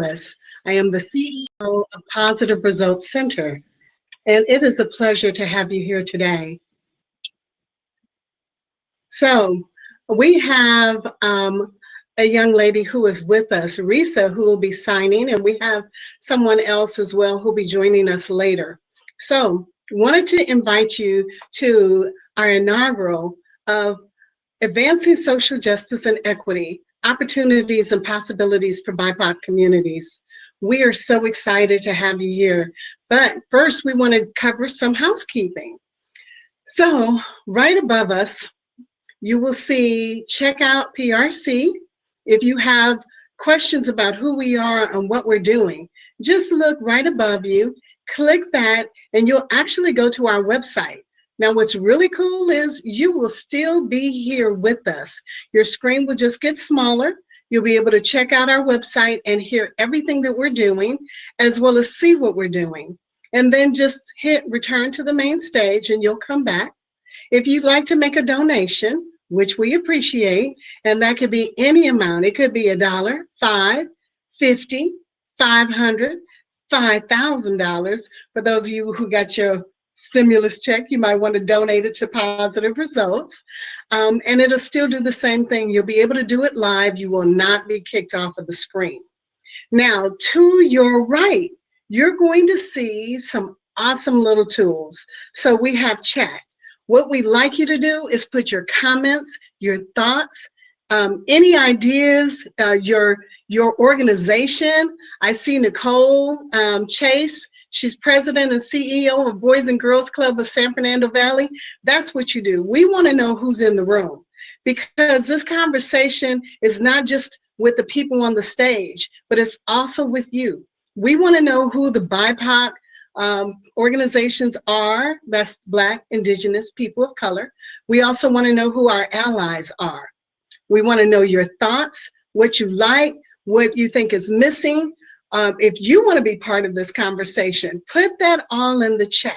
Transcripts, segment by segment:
Lewis. I am the CEO of Positive Results Center, and it is a pleasure to have you here today. So we have a young lady who is with us, Risa, who will be signing, and we have someone else as well who will be joining us later. So wanted to invite you to our inaugural of Advancing Social Justice and Equity, Opportunities and Possibilities for BIPOC Communities. We are so excited to have you here. But first, we want to cover some housekeeping. So right above us, you will see check out PRC. If you have questions about who we are and what we're doing, just look right above you, click that, and you'll actually go to our website. Now, what's really cool is you will still be here with us. Your screen will just get smaller. You'll be able to check out our website and hear everything that we're doing, as well as see what we're doing. And then just hit return to the main stage and you'll come back. If you'd like to make a donation, which we appreciate, and that could be any amount. It could be $1, $5, $50, $500, $5,000. For those of you who got your stimulus check, you might want to donate it to Positive Results, and it'll still do the same thing. You'll be able to do it live. You will not be kicked off of the screen. Now, to your right, you're going to see some awesome little tools. So we have chat. What we'd like you to do is put your comments, your thoughts, any ideas, your organization. I see Nicole Chase. She's president and CEO of Boys and Girls Club of San Fernando Valley. That's what you do. We want to know who's in the room, because this conversation is not just with the people on the stage, but it's also with you. We want to know who the BIPOC organizations are. That's Black, Indigenous, people of color. We also want to know who our allies are. We want to know your thoughts, what you like, what you think is missing. If you want to be part of this conversation, put that all in the chat.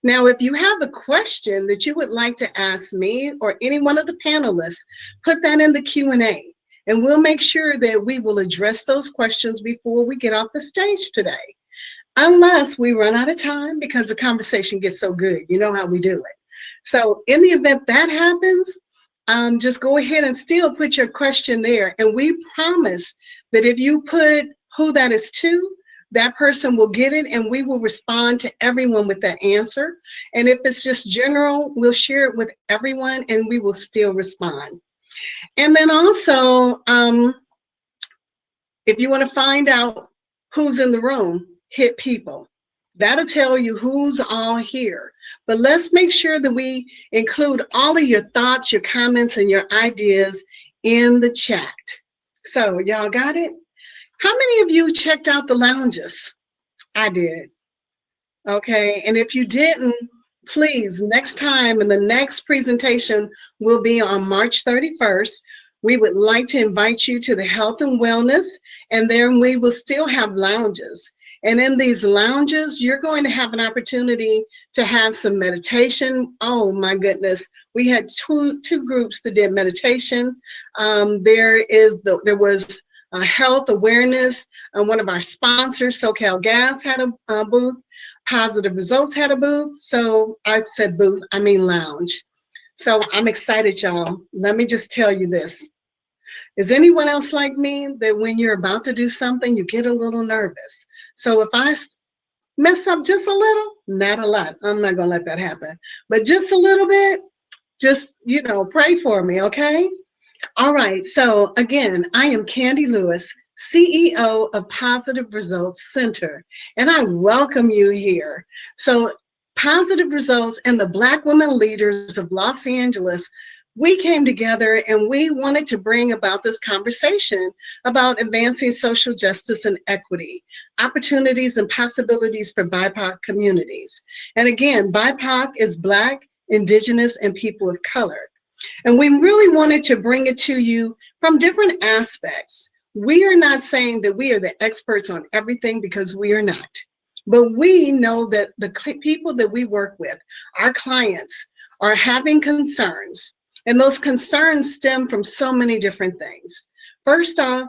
Now, if you have a question that you would like to ask me or any one of the panelists, put that in the Q&A, and we'll make sure that we will address those questions before we get off the stage today, unless we run out of time because the conversation gets so good. You know how we do it. So in the event that happens, just go ahead and still put your question there. And we promise that if you put who that is to, that person will get it, and we will respond to everyone with that answer. And if it's just general, we'll share it with everyone and we will still respond. And then also, if you want to find out who's in the room, hit people. That'll tell you who's all here. But let's make sure that we include all of your thoughts, your comments, and your ideas in the chat. So y'all got it? How many of you checked out the lounges? I did. Okay, and if you didn't, please, next time, and the next presentation will be on March 31st. We would like to invite you to the health and wellness, and then we will still have lounges. And in these lounges, you're going to have an opportunity to have some meditation. Oh my goodness, we had two groups that did meditation. There was health awareness. One of our sponsors, SoCal Gas, had a booth. Positive Results had a booth. So I said booth, I mean lounge. So I'm excited, y'all. Let me just tell you this. Is anyone else like me that when you're about to do something, you get a little nervous? So if I mess up just a little, not a lot, I'm not gonna let that happen, but just a little bit, just, you know, pray for me, okay? All right, so again, I am Candy Lewis, CEO of Positive Results Center, and I welcome you here. So Positive Results and the Black women leaders of Los Angeles, we came together and we wanted to bring about this conversation about advancing social justice and equity, opportunities and possibilities for BIPOC communities. And again, BIPOC is Black, Indigenous, and people of color. And we really wanted to bring it to you from different aspects. We are not saying that we are the experts on everything, because we are not. But we know that the people that we work with, our clients, are having concerns. And those concerns stem from so many different things. First off,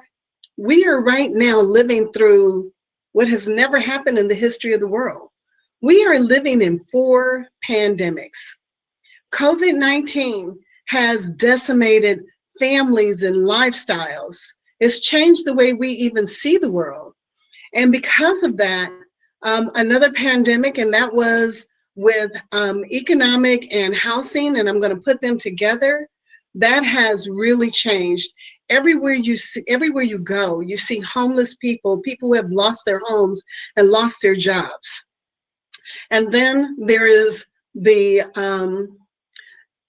We are right now living through what has never happened in the history of the world. We are living in 4 pandemics. COVID-19 has decimated families and lifestyles. It's changed the way we even see the world. And because of that, another pandemic, and that was with economic and housing, and I'm going to put them together, that has really changed. Everywhere you go, you see homeless people, people who have lost their homes and lost their jobs. And then there is the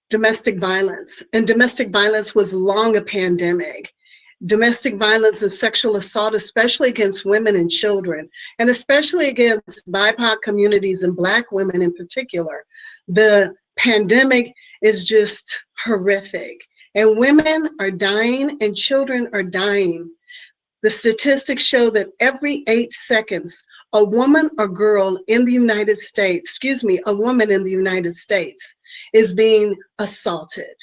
domestic violence, and domestic violence was long a pandemic. Domestic violence and sexual assault, especially against women and children, and especially against BIPOC communities and Black women in particular. The pandemic is just horrific, and women are dying and children are dying. The statistics show that every 8 seconds, a woman or girl in the United States, a woman in the United States is being assaulted.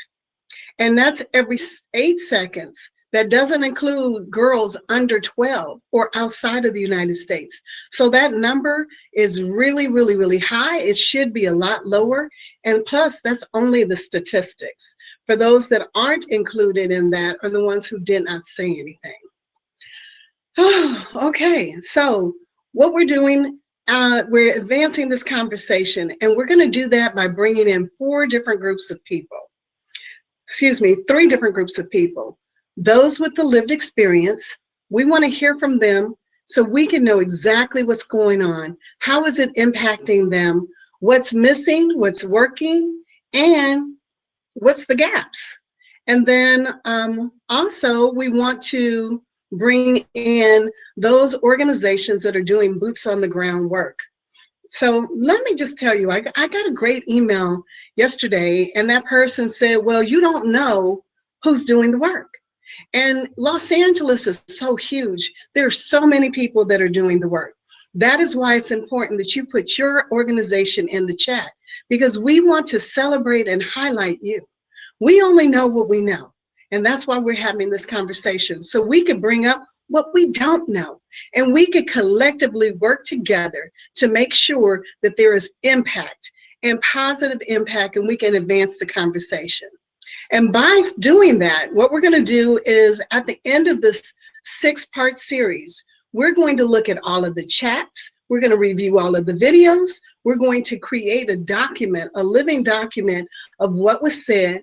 And that's every 8 seconds. That doesn't include girls under 12 or outside of the United States. So that number is really, really, really high. It should be a lot lower. And plus, that's only the statistics. For those that aren't included in that are the ones who did not say anything. Okay, so what we're doing, we're advancing this conversation, and we're going to do that by bringing in 3 different groups of people. Those with the lived experience, we want to hear from them so we can know exactly what's going on. How is it impacting them? What's missing? What's working? And what's the gaps? And then also we want to bring in those organizations that are doing boots on the ground work. So let me just tell you, I got a great email yesterday, and that person said, well, you don't know who's doing the work. And Los Angeles is so huge. There are so many people that are doing the work. That is why it's important that you put your organization in the chat, because we want to celebrate and highlight you. We only know what we know. And that's why we're having this conversation. So we could bring up what we don't know. And we could collectively work together to make sure that there is impact and positive impact, and we can advance the conversation. And by doing that, what we're going to do is at the end of this 6-part series, we're going to look at all of the chats. We're going to review all of the videos. We're going to create a document, a living document of what was said,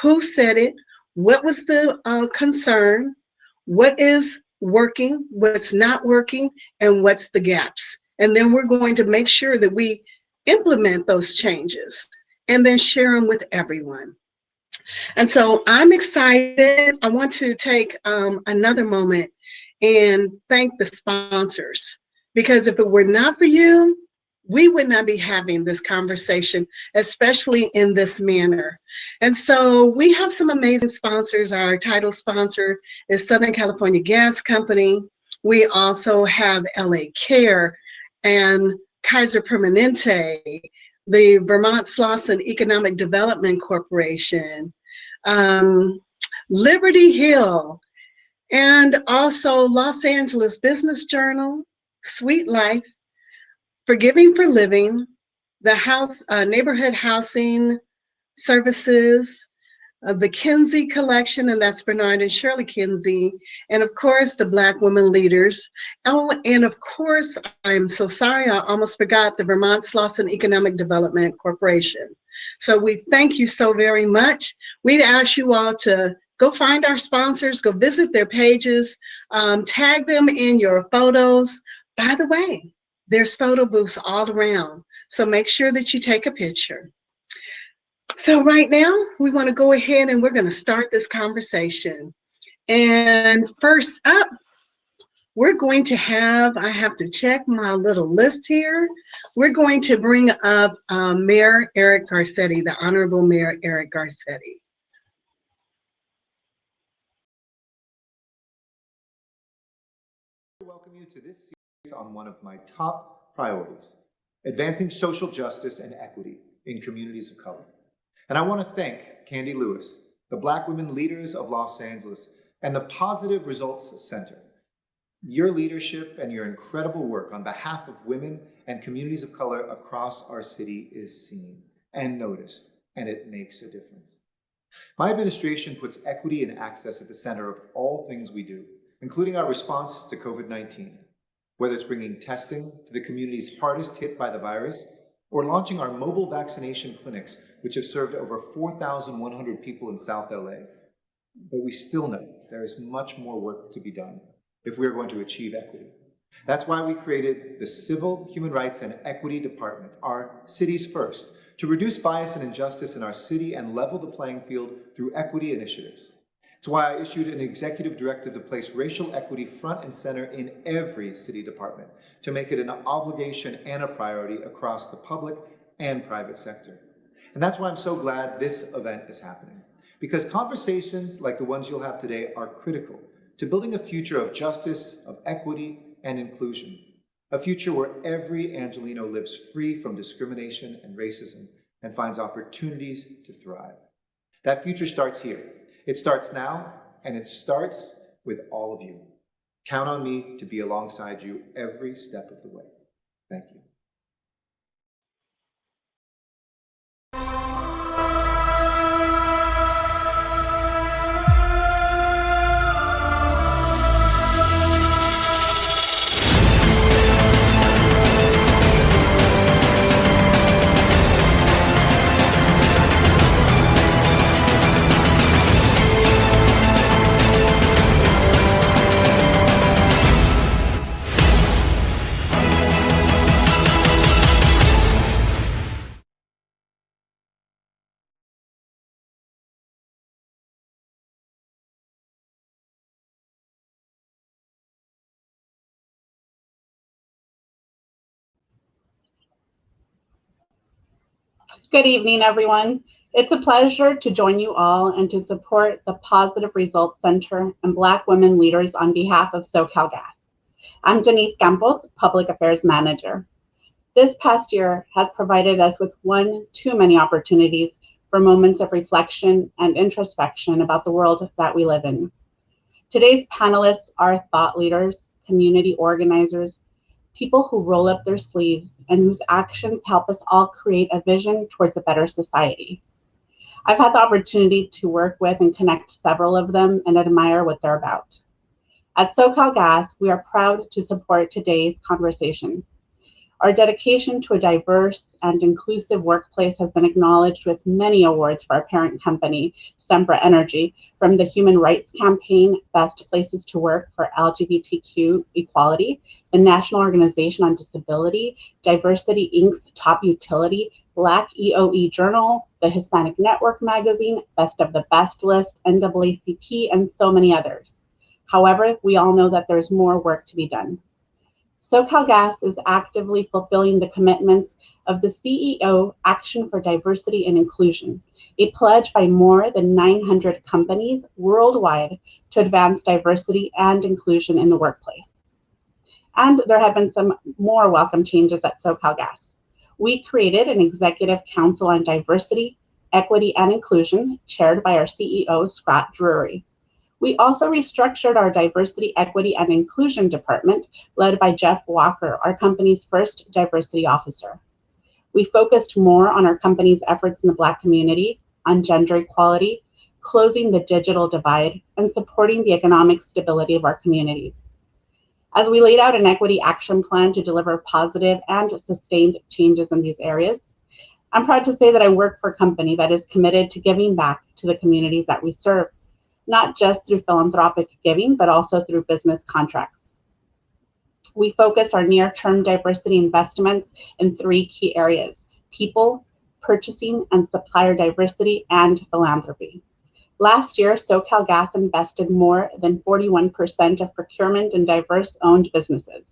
who said it, what was the concern, what is working, what's not working, and what's the gaps. And then we're going to make sure that we implement those changes and then share them with everyone. And so I'm excited. I want to take another moment and thank the sponsors, because if it were not for you, we would not be having this conversation, especially in this manner. And so we have some amazing sponsors. Our title sponsor is Southern California Gas Company. We also have LA Care and Kaiser Permanente, the Vermont Slauson Economic Development Corporation, Liberty Hill, and also Los Angeles Business Journal, Sweet Life, Forgiving for Living, the Neighborhood Housing Services, the Kinsey Collection, and that's Bernard and Shirley Kinsey, and of course the Black Women Leaders. Oh, and of course, I'm so sorry, I almost forgot the Vermont Slauson Economic Development Corporation. So we thank you so very much. We'd ask you all to go find our sponsors, go visit their pages, tag them in your photos. By the way, there's photo booths all around, so make sure that you take a picture. So right now, we want to go ahead and we're going to start this conversation. And first up, we're going to have, I have to check my little list here. We're going to bring up Mayor Eric Garcetti, the Honorable Mayor Eric Garcetti. Welcome you to this series on one of my top priorities, advancing social justice and equity in communities of color. And I want to thank Candy Lewis, the Black Women Leaders of Los Angeles, and the Positive Results Center Your leadership and your incredible work on behalf of women and communities of color across our city is seen and noticed, and it makes a difference. My administration puts equity and access at the center of all things we do, including our response to COVID-19, whether it's bringing testing to the communities hardest hit by the virus, or launching our mobile vaccination clinics, which have served over 4,100 people in South LA. But we still know there is much more work to be done if we are going to achieve equity. That's why we created the Civil, Human Rights, and Equity Department, our city's first, to reduce bias and injustice in our city and level the playing field through equity initiatives. It's why I issued an executive directive to place racial equity front and center in every city department, to make it an obligation and a priority across the public and private sector. And that's why I'm so glad this event is happening, because conversations like the ones you'll have today are critical to building a future of justice, of equity, and inclusion. A future where every Angelino lives free from discrimination and racism and finds opportunities to thrive. That future starts here. It starts now, and it starts with all of you. Count on me to be alongside you every step of the way. Thank you. Good evening, everyone. It's a pleasure to join you all and to support the Positive Results Center and Black women leaders on behalf of SoCalGas. I'm Denise Campos, Public Affairs Manager. This past year has provided us with one too many opportunities for moments of reflection and introspection about the world that we live in. Today's panelists are thought leaders, community organizers, people who roll up their sleeves and whose actions help us all create a vision towards a better society. I've had the opportunity to work with and connect several of them and admire what they're about. At SoCalGas, we are proud to support today's conversation. Our dedication to a diverse and inclusive workplace has been acknowledged with many awards for our parent company, Sempra Energy, from the Human Rights Campaign Best Places to Work for LGBTQ Equality, the National Organization on Disability, Diversity Inc.'s Top Utility, Black EOE Journal, the Hispanic Network Magazine, Best of the Best list, NAACP, and so many others. However, we all know that there's more work to be done. SoCalGas is actively fulfilling the commitments of the CEO Action for Diversity and Inclusion, a pledge by more than 900 companies worldwide to advance diversity and inclusion in the workplace. And there have been some more welcome changes at SoCalGas. We created an Executive Council on Diversity, Equity, and Inclusion, chaired by our CEO, Scott Drury. We also restructured our Diversity, Equity, and Inclusion Department, led by Jeff Walker, our company's first diversity officer. We focused more on our company's efforts in the Black community, on gender equality, closing the digital divide, and supporting the economic stability of our communities. As we laid out an equity action plan to deliver positive and sustained changes in these areas, I'm proud to say that I work for a company that is committed to giving back to the communities that we serve, not just through philanthropic giving, but also through business contracts. We focus our near-term diversity investments in three key areas: people, purchasing and supplier diversity, and philanthropy. Last year, SoCalGas invested more than 41% of procurement in diverse-owned businesses.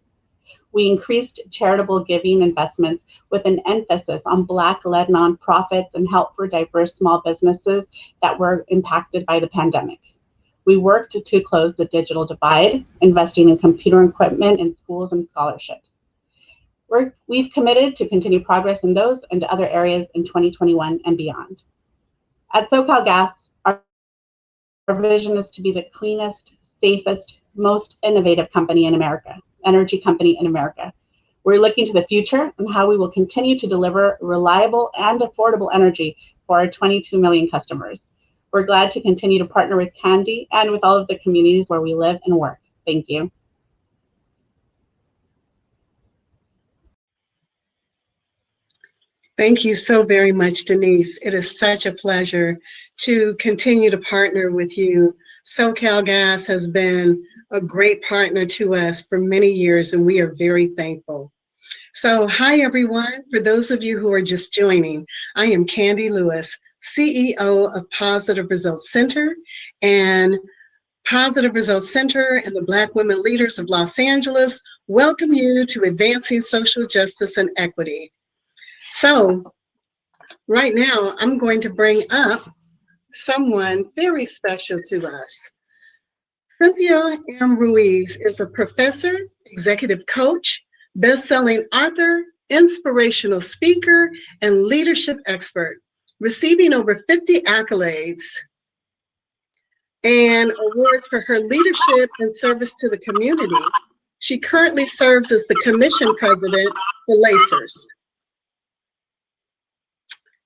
We increased charitable giving investments with an emphasis on Black-led nonprofits and help for diverse small businesses that were impacted by the pandemic. We worked to close the digital divide, investing in computer equipment in schools and scholarships. We've committed to continue progress in those and other areas in 2021 and beyond. At SoCalGas, our vision is to be the cleanest, safest, most innovative company in America, energy company in America. We're looking to the future and how we will continue to deliver reliable and affordable energy for our 22 million customers. We're glad to continue to partner with Candy and with all of the communities where we live and work. Thank you. Thank you so very much, Denise. It is such a pleasure to continue to partner with you. SoCalGas has been a great partner to us for many years, and we are very thankful. So, hi everyone. For those of you who are just joining, I am Candy Lewis, CEO of Positive Results Center, and Positive Results Center and the Black Women Leaders of Los Angeles welcome you to Advancing Social Justice and Equity. So, right now, I'm going to bring up someone very special to us. Cynthia M. Ruiz is a professor, executive coach, best-selling author, inspirational speaker, and leadership expert, receiving over 50 accolades and awards for her leadership and service to the community. She currently serves as the commission president for LACERS.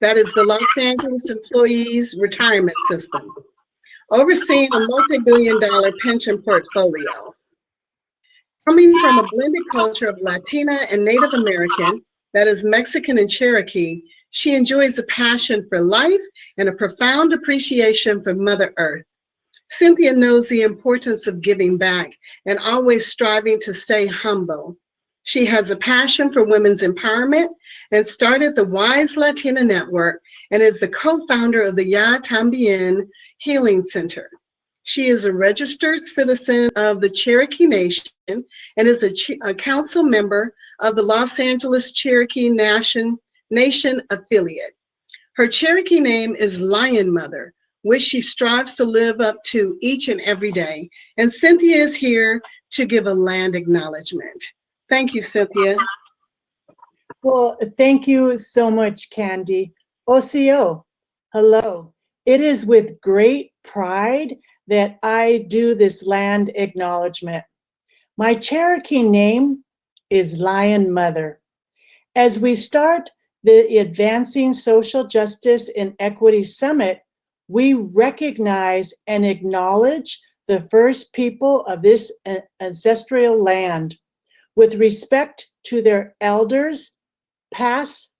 That is the Los Angeles Employees Retirement System, overseeing a multi-billion-dollar pension portfolio. Coming from a blended culture of Latina and Native American, that is Mexican and Cherokee, she enjoys a passion for life and a profound appreciation for Mother Earth. Cynthia knows the importance of giving back and always striving to stay humble. She has a passion for women's empowerment and started the Wise Latina Network and is the co-founder of the Ya Tambien Healing Center. She is a registered citizen of the Cherokee Nation and is a council member of the Los Angeles Cherokee Nation affiliate. Her Cherokee name is Lion Mother, which she strives to live up to each and every day. And Cynthia is here to give a land acknowledgement. Thank you, Cynthia. Well, thank you so much, Candy. OCO, hello. It is with great pride that I do this land acknowledgement. My Cherokee name is Lion Mother. As we start the Advancing Social Justice and Equity Summit, we recognize and acknowledge the first people of this ancestral land. With respect to their elders, past,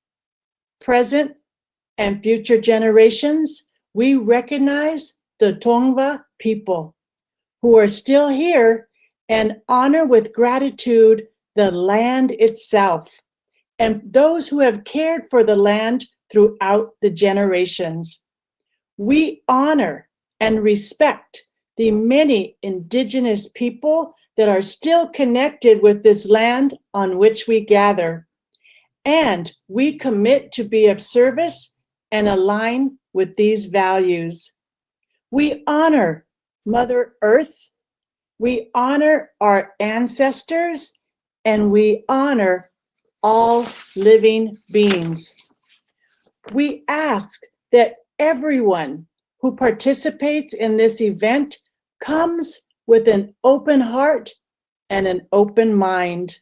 present, and future generations, we recognize the Tongva people who are still here and honor with gratitude the land itself and those who have cared for the land throughout the generations. We honor and respect the many indigenous people that are still connected with this land on which we gather. And we commit to be of service and align with these values. We honor Mother Earth, we honor our ancestors, and we honor all living beings. We ask that everyone who participates in this event comes with an open heart and an open mind.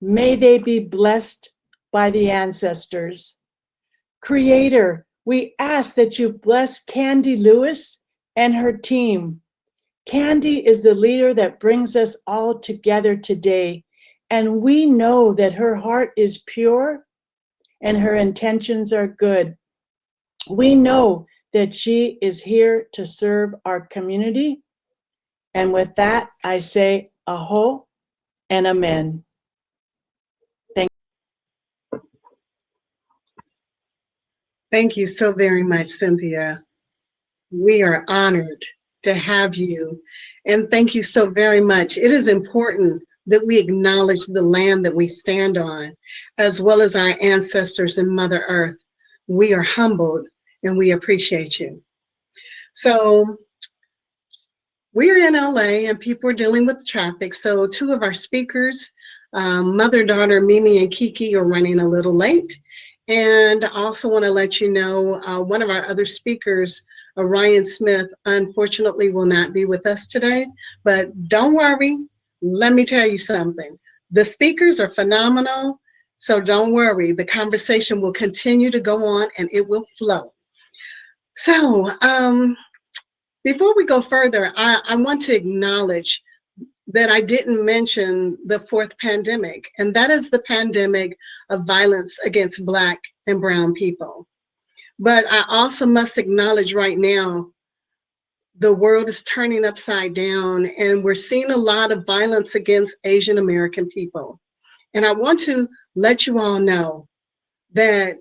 May they be blessed by the ancestors. Creator, we ask that you bless Candy Lewis and her team. Candy is the leader that brings us all together today, and we know that her heart is pure and her intentions are good. We know that she is here to serve our community. And with that, I say aho and amen. Thank you so very much, Cynthia. We are honored to have you. And thank you so very much. It is important that we acknowledge the land that we stand on, as well as our ancestors and Mother Earth. We are humbled and we appreciate you. So we're in LA and people are dealing with traffic. So two of our speakers, mother-daughter Mimi and Kiki, are running a little late. And I also want to let you know one of our other speakers, Ryan Smith, unfortunately will not be with us today. But don't worry, let me tell you something. The speakers are phenomenal, so don't worry. The conversation will continue to go on and it will flow. So before we go further, I want to acknowledge that I didn't mention the fourth pandemic, and that is the pandemic of violence against Black and Brown people. But I also must acknowledge right now, the world is turning upside down and we're seeing a lot of violence against Asian American people. And I want to let you all know that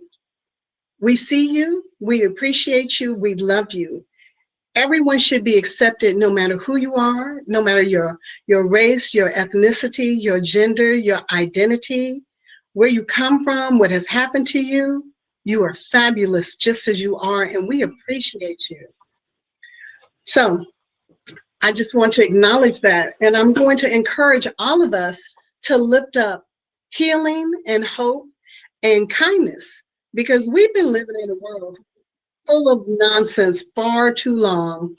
we see you, we appreciate you, we love you. Everyone should be accepted no matter who you are, no matter your race, your ethnicity, your gender, your identity, where you come from, what has happened to you. You are fabulous just as you are, and we appreciate you. So I just want to acknowledge that, and I'm going to encourage all of us to lift up healing and hope and kindness, because we've been living in a world full of nonsense far too long.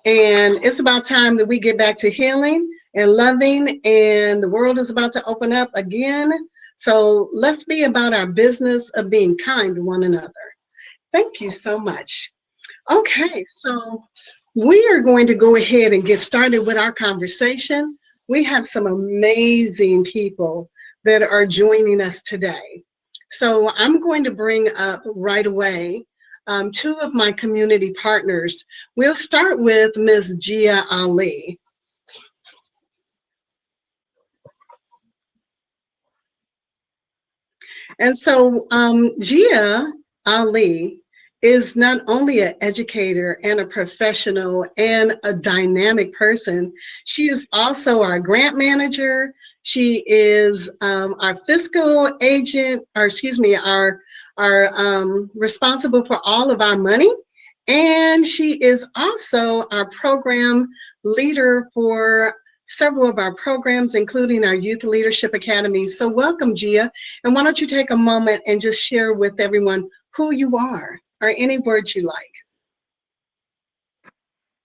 And it's about time that we get back to healing and loving, and the world is about to open up again. So let's be about our business of being kind to one another. Thank you so much. Okay, so we are going to go ahead and get started with our conversation. We have some amazing people that are joining us today. So I'm going to bring up right away two of my community partners. We'll start with Ms. Gia Ali. And so Gia Ali is not only an educator and a professional and a dynamic person, she is also our grant manager. She is our fiscal agent, or excuse me, our responsible for all of our money. And she is also our program leader for several of our programs, including our Youth Leadership Academy. So welcome, Gia. And why don't you take a moment and just share with everyone who you are, or any words you like.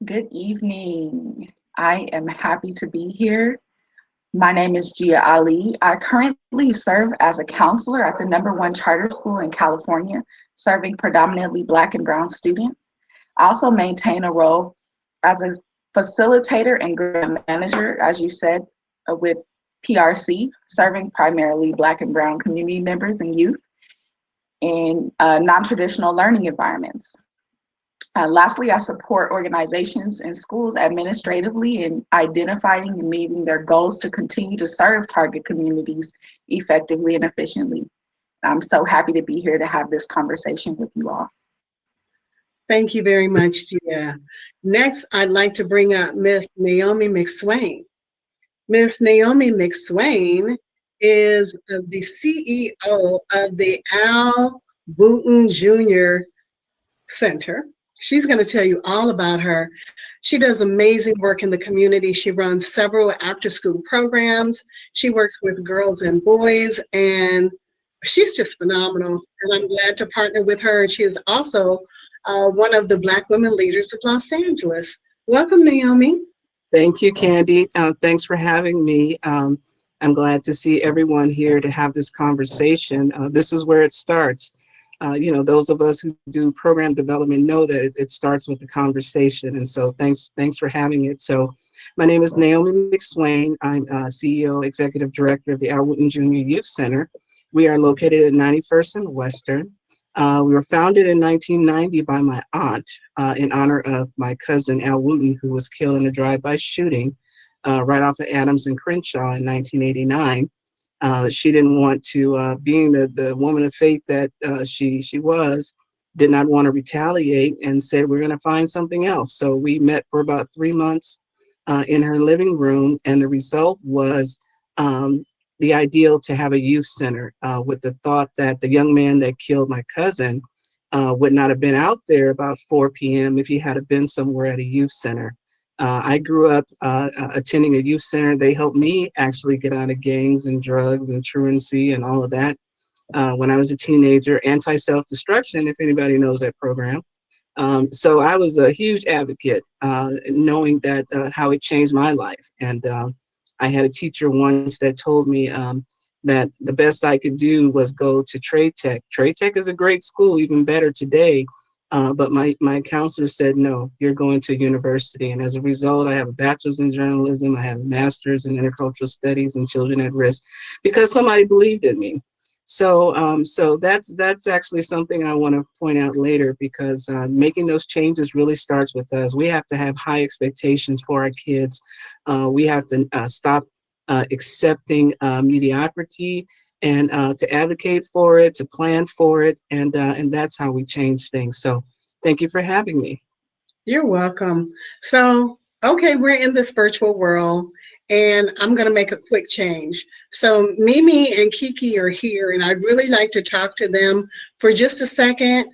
Good evening. I am happy to be here. My name is Gia Ali. I currently serve as a counselor at the #1 charter school in California, serving predominantly Black and Brown students. I also maintain a role as a facilitator and grant manager, as you said, with PRC, serving primarily Black and Brown community members and youth in non-traditional learning environments. Lastly, I support organizations and schools administratively in identifying and meeting their goals to continue to serve target communities effectively and efficiently. I'm so happy to be here to have this conversation with you all. Thank you very much, Gia. Next, I'd like to bring up Miss Naomi Mcswain. Miss Naomi Mcswain is the CEO of the Al Wooten Jr. Center. She's going to tell you all about her. She does amazing work in the community. She runs several after-school programs. She works with girls and boys, and she's just phenomenal. And I'm glad to partner with her. And she is also one of the Black women leaders of Los Angeles. Welcome, Naomi. Thank you, Candy. Thanks for having me. I'm glad to see everyone here to have this conversation. This is where it starts. Those of us who do program development know that it starts with the conversation. And so thanks for having it. So my name is Naomi Mcswain. I'm CEO, Executive Director of the Al Wooten Jr. Youth Center. We are located at 91st and Western. We were founded in 1990 by my aunt in honor of my cousin, Al Wooten, who was killed in a drive-by shooting right off of Adams and Crenshaw in 1989. She didn't want to, being the woman of faith that she was, did not want to retaliate and said, we're going to find something else. So we met for about 3 months in her living room, and the result was the ideal to have a youth center with the thought that the young man that killed my cousin would not have been out there about 4 p.m. if he had been somewhere at a youth center. I grew up attending a youth center. They helped me actually get out of gangs and drugs and truancy and all of that. when I was a teenager, anti-self-destruction, if anybody knows that program. So I was a huge advocate, knowing that how it changed my life. And I had a teacher once that told me that the best I could do was go to Trade Tech. Trade Tech is a great school, even better today. But my counselor said, no, you're going to university. And as a result, I have a bachelor's in journalism. I have a master's in intercultural studies and children at risk because somebody believed in me. So that's actually something I want to point out later, because making those changes really starts with us. We have to have high expectations for our kids. We have to stop accepting mediocrity and to advocate for it, to plan for it, and that's how we change things. So thank you for having me. You're welcome. So, okay, we're in this virtual world, and I'm going to make a quick change. So Mimi and Kiki are here, and I'd really like to talk to them for just a second.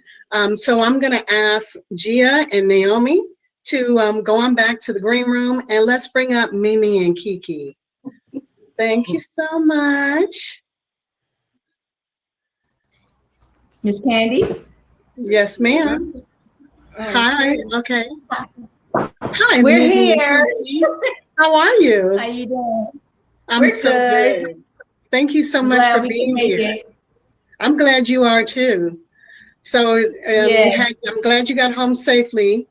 So I'm going to ask Gia and Naomi to go on back to the green room, and let's bring up Mimi and Kiki. Thank you so much. Miss Candy? Yes, ma'am. Hi. Okay. Hi, We're Mimi and here. Kiki. How are you? How you doing? I'm We're so good. good. Thank you so I'm much glad for we being can make here. it. I'm glad you are too. So Yeah. I'm glad you got home safely.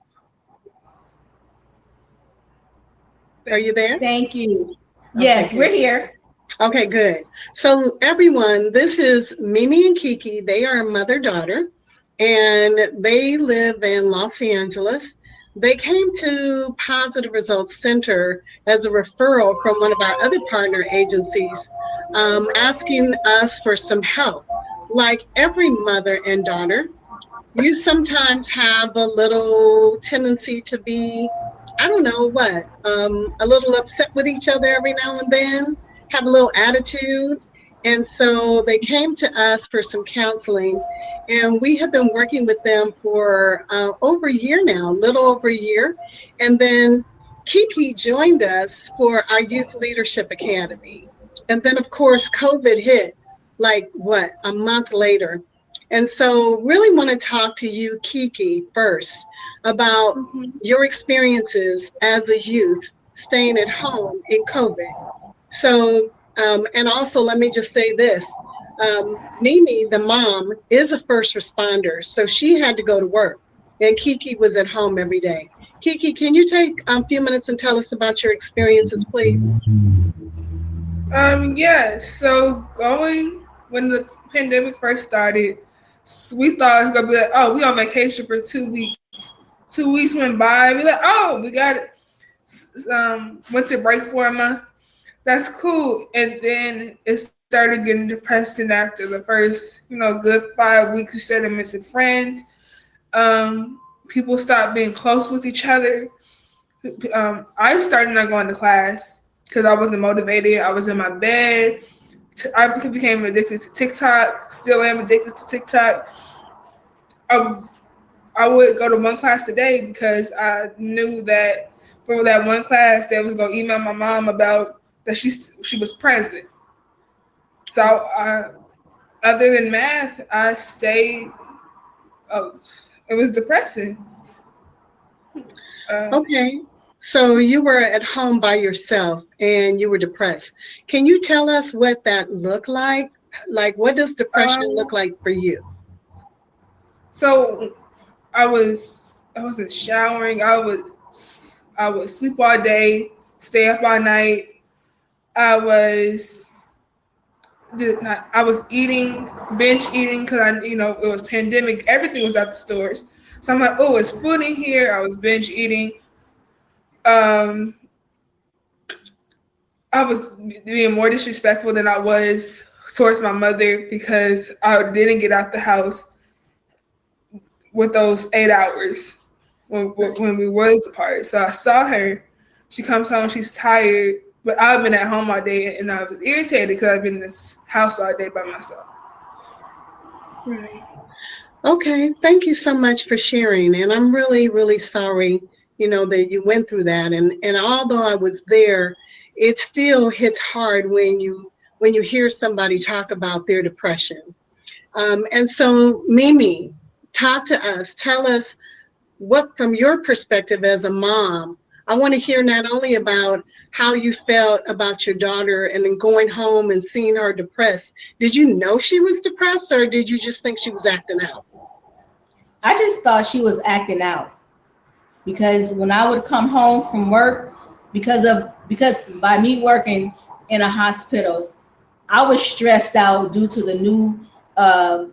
Are you there? Thank you. Okay, Yes, good. we're here. Okay, good. So everyone, this is Mimi and Kiki. They are mother-daughter, and they live in Los Angeles. They came to Positive Results Center as a referral from one of our other partner agencies, asking us for some help. Like every mother and daughter, you sometimes have a little tendency to be, I don't know what, a little upset with each other every now and then, have a little attitude. And so they came to us for some counseling, and we have been working with them for over a year now, a little over a year. And then Kiki joined us for our Youth Leadership Academy. And then, of course, COVID hit like what, a month later. And so really want to talk to you, Kiki, first about your experiences as a youth staying at home in COVID. So, and also let me just say this, Mimi, the mom, is a first responder, so she had to go to work, and Kiki was at home every day. Kiki, can you take a few minutes and tell us about your experiences, please? Yeah, so going when the pandemic first started, we thought it was gonna be like, oh, we on vacation for 2 weeks. 2 weeks went by, we like, oh, we got it. Went to break for a month. That's cool. And then it started getting depressing after the first, good 5 weeks. We started missing friends. People stopped being close with each other. I started not going to class because I wasn't motivated. I was in my bed. I became addicted to TikTok. Still am addicted to TikTok. I would go to one class a day because I knew that for that one class, they was gonna email my mom about that she was present. So other than math, I stayed. It was depressing. Okay. So you were at home by yourself and you were depressed. Can you tell us what that looked like? Like, what does depression look like for you? So I wasn't showering. I would sleep all day, stay up all night. I was eating, binge eating because it was pandemic. Everything was at the stores. So I'm like, oh, it's food in here. I was binge eating. I was being more disrespectful than I was towards my mother because I didn't get out the house with those 8 hours when we was apart. So I saw her. She comes home. She's tired. But I've been at home all day, and I was irritated because I've been in this house all day by myself. Right. Okay. Thank you so much for sharing. And I'm really, really sorry, that you went through that. And although I was there, it still hits hard when you hear somebody talk about their depression. And so, Mimi, talk to us. Tell us what, from your perspective as a mom, I want to hear not only about how you felt about your daughter and then going home and seeing her depressed. Did you know she was depressed, or did you just think she was acting out? I just thought she was acting out because when I would come home from work, because by me working in a hospital, I was stressed out due to the new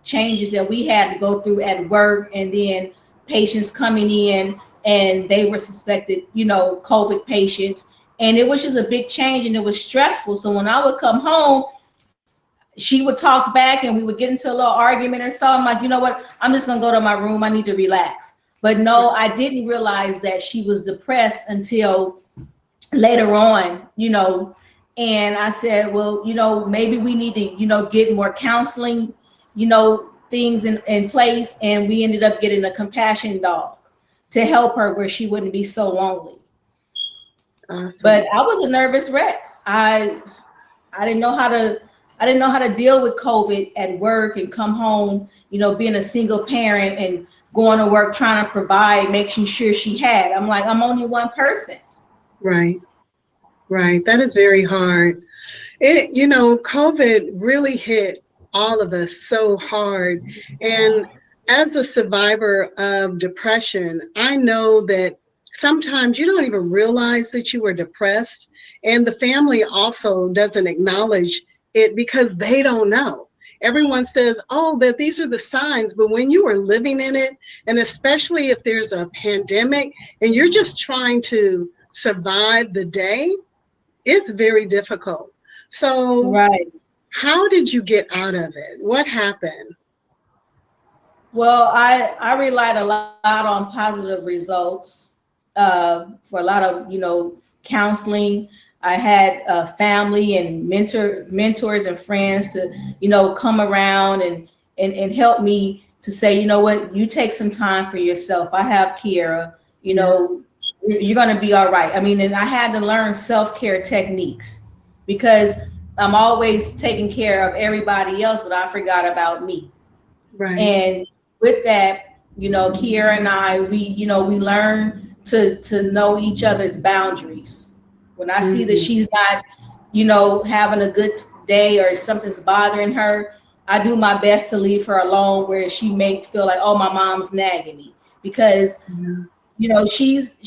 changes that we had to go through at work, and then patients coming in and they were suspected, COVID patients. And it was just a big change and it was stressful. So when I would come home, she would talk back and we would get into a little argument or so. I'm like, you know what? I'm just gonna go to my room. I need to relax. But no, I didn't realize that she was depressed until later on, and I said, well, maybe we need to, get more counseling, things in place. And we ended up getting a compassion dog to help her where she wouldn't be so lonely. Awesome. But I was a nervous wreck. I didn't know how to deal with COVID at work and come home, being a single parent and going to work, trying to provide, making sure she had. I'm like, I'm only one person. Right. That is very hard. COVID really hit all of us so hard. And as a survivor of depression, I know that sometimes you don't even realize that you were depressed. And the family also doesn't acknowledge it because they don't know. Everyone says, oh, that these are the signs. But when you are living in it, and especially if there's a pandemic and you're just trying to survive the day, it's very difficult. So right. How did you get out of it? What happened? Well, I relied a lot on positive results for a lot of, counseling. I had family and mentors and friends to, come around and help me to say, you know what, you take some time for yourself. I have Kiera, you're going to be all right. I mean, and I had to learn self-care techniques because I'm always taking care of everybody else, but I forgot about me. Right. And with that, Kiera and I, we learn to know each other's boundaries. When I see that she's not, having a good day or something's bothering her, I do my best to leave her alone where she may feel like, oh, my mom's nagging me because, she's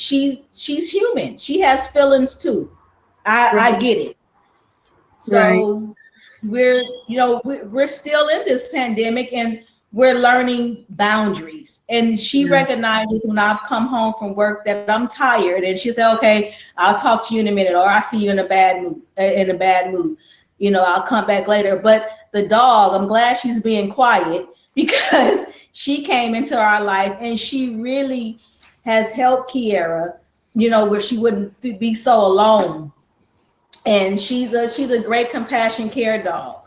human. She has feelings too. I get it. So we're still in this pandemic and we're learning boundaries. And she recognizes when I've come home from work that I'm tired, and she said, okay, I'll talk to you in a minute, or I'll see you in a bad mood. I'll come back later. But the dog, I'm glad she's being quiet because she came into our life and she really has helped Kiera, where she wouldn't be so alone. And she's a great compassion care dog.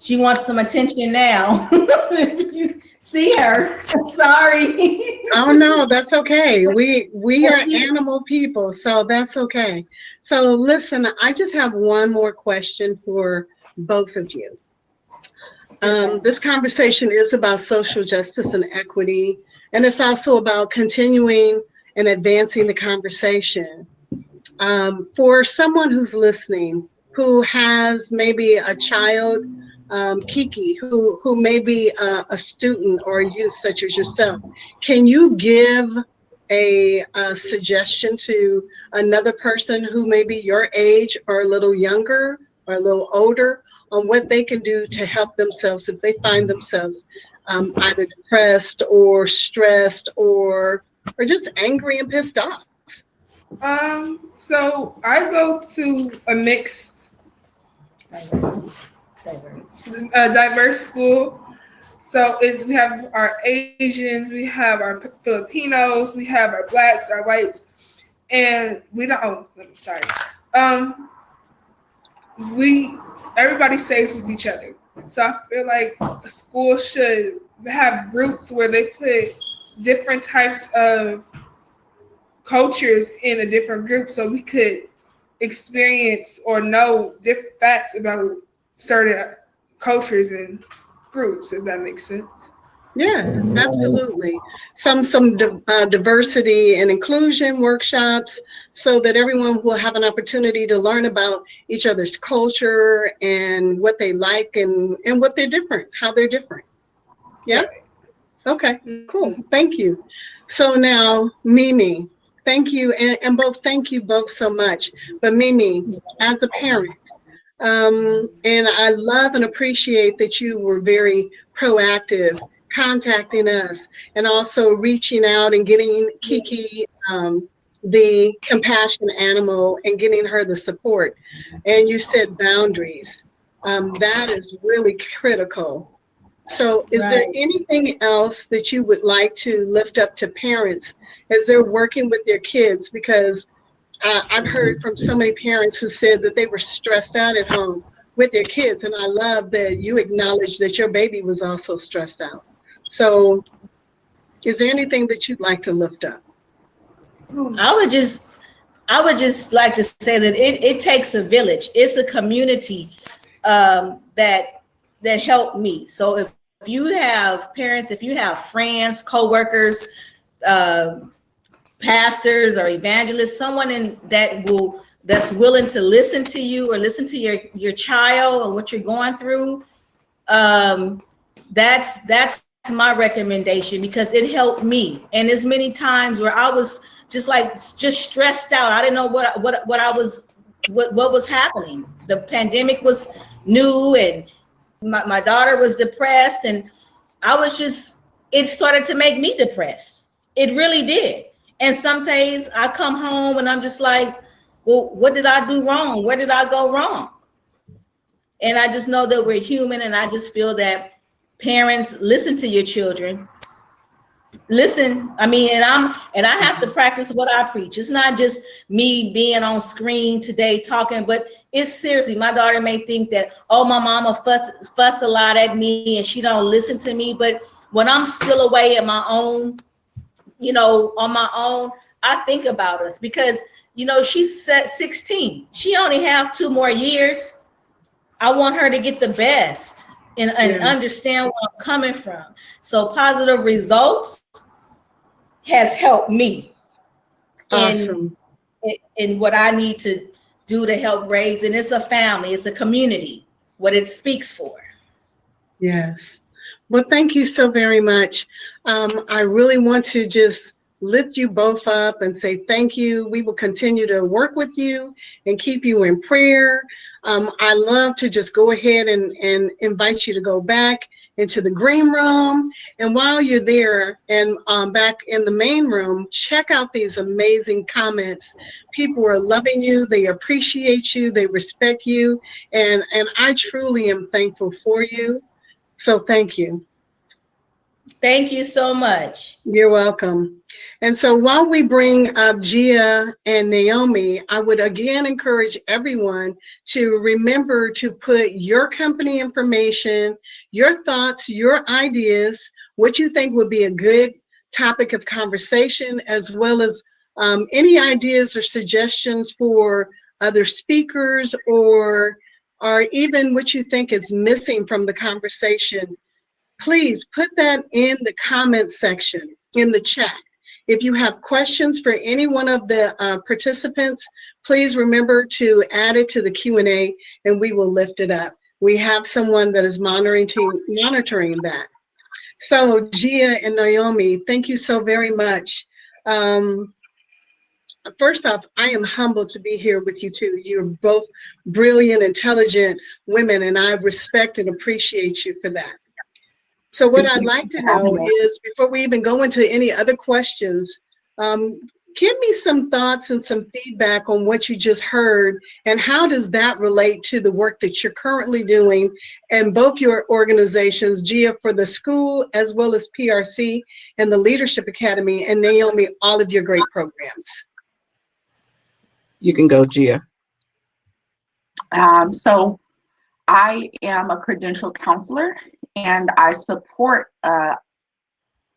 She wants some attention now. You see her. Sorry. Oh no, that's okay. We are animal people, so that's okay. So listen, I just have one more question for both of you. This conversation is about social justice and equity, and it's also about continuing and advancing the conversation. For someone who's listening, who has maybe a child, Kiki, who may be a student or a youth such as yourself, can you give a suggestion to another person who may be your age or a little younger or a little older on what they can do to help themselves if they find themselves either depressed or stressed or just angry and pissed off? So I go to a mixed diverse school. So we have our Asians, we have our Filipinos, we have our Blacks, our whites, and everybody stays with each other. So I feel like a school should have groups where they put different types of cultures in a different group so we could experience or know different facts about certain cultures and groups, if that makes sense. Yeah, absolutely. Some diversity and inclusion workshops so that everyone will have an opportunity to learn about each other's culture and what they like and what they're different, how they're different. Yeah? Right. Okay, cool. Thank you. So now, Mimi, thank you, and both thank you both so much. But Mimi, as a parent, and I love and appreciate that you were very proactive, contacting us, and also reaching out and getting Kiki, the compassion animal, and getting her the support. And you said boundaries. That is really critical. So is there Right. anything else that you would like to lift up to parents as they're working with their kids? Because I've heard from so many parents who said that they were stressed out at home with their kids. And I love that you acknowledge that your baby was also stressed out. So is there anything that you'd like to lift up? I would just like to say that it takes a village. It's a community that helped me. So if you have parents, if you have friends, coworkers, pastors or evangelists, someone that's willing to listen to you or listen to your child and what you're going through, that's my recommendation, because it helped me. And there's many times where I was just stressed out. I didn't know what was happening. The pandemic was new, and my daughter was depressed, and it started to make me depressed. It really did. And some days I come home and I'm just like, well, what did I do wrong? Where did I go wrong? And I just know that we're human, and I just feel that parents, listen to your children. Listen, I mean, and I have to practice what I preach. It's not just me being on screen today talking, but it's seriously, my daughter may think that, oh, my mama fuss a lot at me and she don't listen to me. But when I'm still away at my own, on my own, I think about us, because, she's 16. She only have 2 more years. I want her to get the best and understand where I'm coming from. So Positive Results has helped me in what I need to do to help raise. And it's a family, it's a community, what it speaks for. Yes. Well, thank you so very much. I really want to just lift you both up and say thank you. We will continue to work with you and keep you in prayer. I love to just go ahead and invite you to go back into the green room. And while you're there and back in the main room, check out these amazing comments. People are loving you. They appreciate you. They respect you. And I truly am thankful for you. So thank you. Thank you so much. You're welcome. And so while we bring up Gia and Naomi, I would again encourage everyone to remember to put your company information, your thoughts, your ideas, what you think would be a good topic of conversation, as well as any ideas or suggestions for other speakers, or even what you think is missing from the conversation. Please put that in the comment section, in the chat. If you have questions for any one of the participants, please remember to add it to the Q&A and we will lift it up. We have someone that is monitoring that. So Gia and Naomi, thank you so very much. First off, I am humbled to be here with you two. You're both brilliant, intelligent women, and I respect and appreciate you for that. So what I'd like to know is, before we even go into any other questions, give me some thoughts and some feedback on what you just heard, and how does that relate to the work that you're currently doing in both your organizations, Gia for the school, as well as PRC and the Leadership Academy, and Naomi, all of your great programs. You can go, Gia. So I am a credentialed counselor, and I support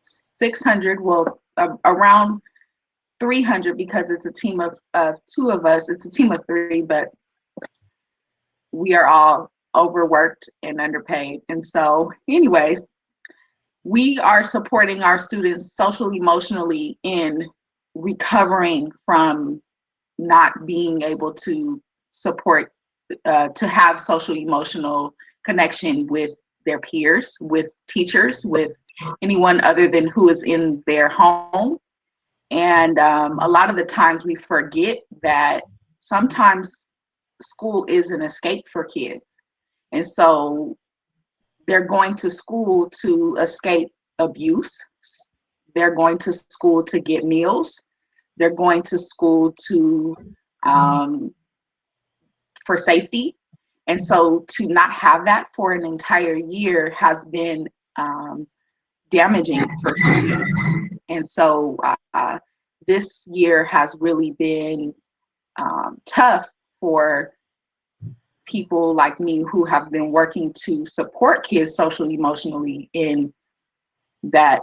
600, around 300, because it's a team of 2 of us. It's a team of 3, but we are all overworked and underpaid. And so anyways, we are supporting our students socially, emotionally in recovering from not being able to support, to have social emotional connection with their peers, with teachers, with anyone other than who is in their home. And a lot of the times we forget that sometimes school is an escape for kids. And so they're going to school to escape abuse. They're going to school to get meals. They're going to school to for safety. And so to not have that for an entire year has been damaging for students. And so this year has really been tough for people like me who have been working to support kids socially, emotionally, in that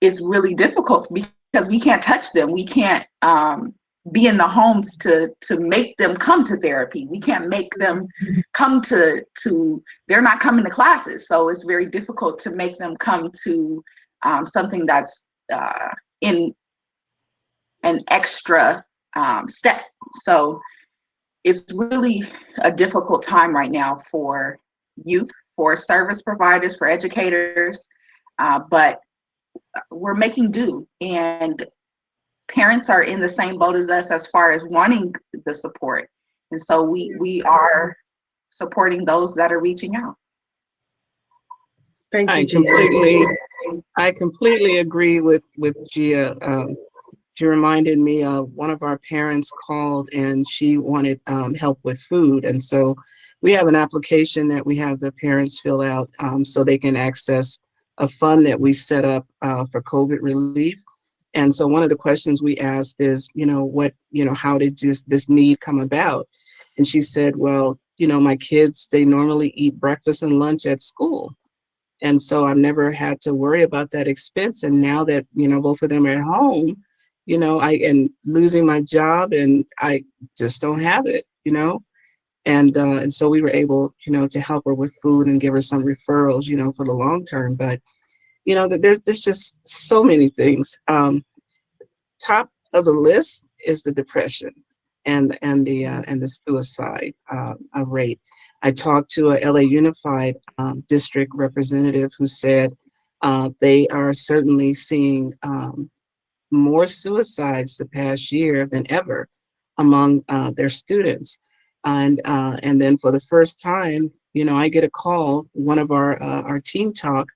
it's really difficult because we can't touch them. We can't be in the homes to make them come to therapy. We can't make them come to they're not coming to classes. So it's very difficult to make them come to something that's in an extra step. So it's really a difficult time right now for youth, for service providers, for educators, but we're making do. And parents are in the same boat as us as far as wanting the support. And so we are supporting those that are reaching out. Thank you, I completely agree with Gia. She reminded me of one of our parents called and she wanted help with food. And so we have an application that we have the parents fill out so they can access a fund that we set up for COVID relief. And so one of the questions we asked is, how did this need come about? And she said, well, my kids, they normally eat breakfast and lunch at school. And so I've never had to worry about that expense. And now that, both of them are at home, I am losing my job and I just don't have it, and so we were able, to help her with food and give her some referrals, for the long term. But, there's just so many things. Top of the list is the depression and the suicide rate. I talked to a LA Unified district representative who said they are certainly seeing more suicides the past year than ever among their students. And then for the first time, I get a call. One of our team talk,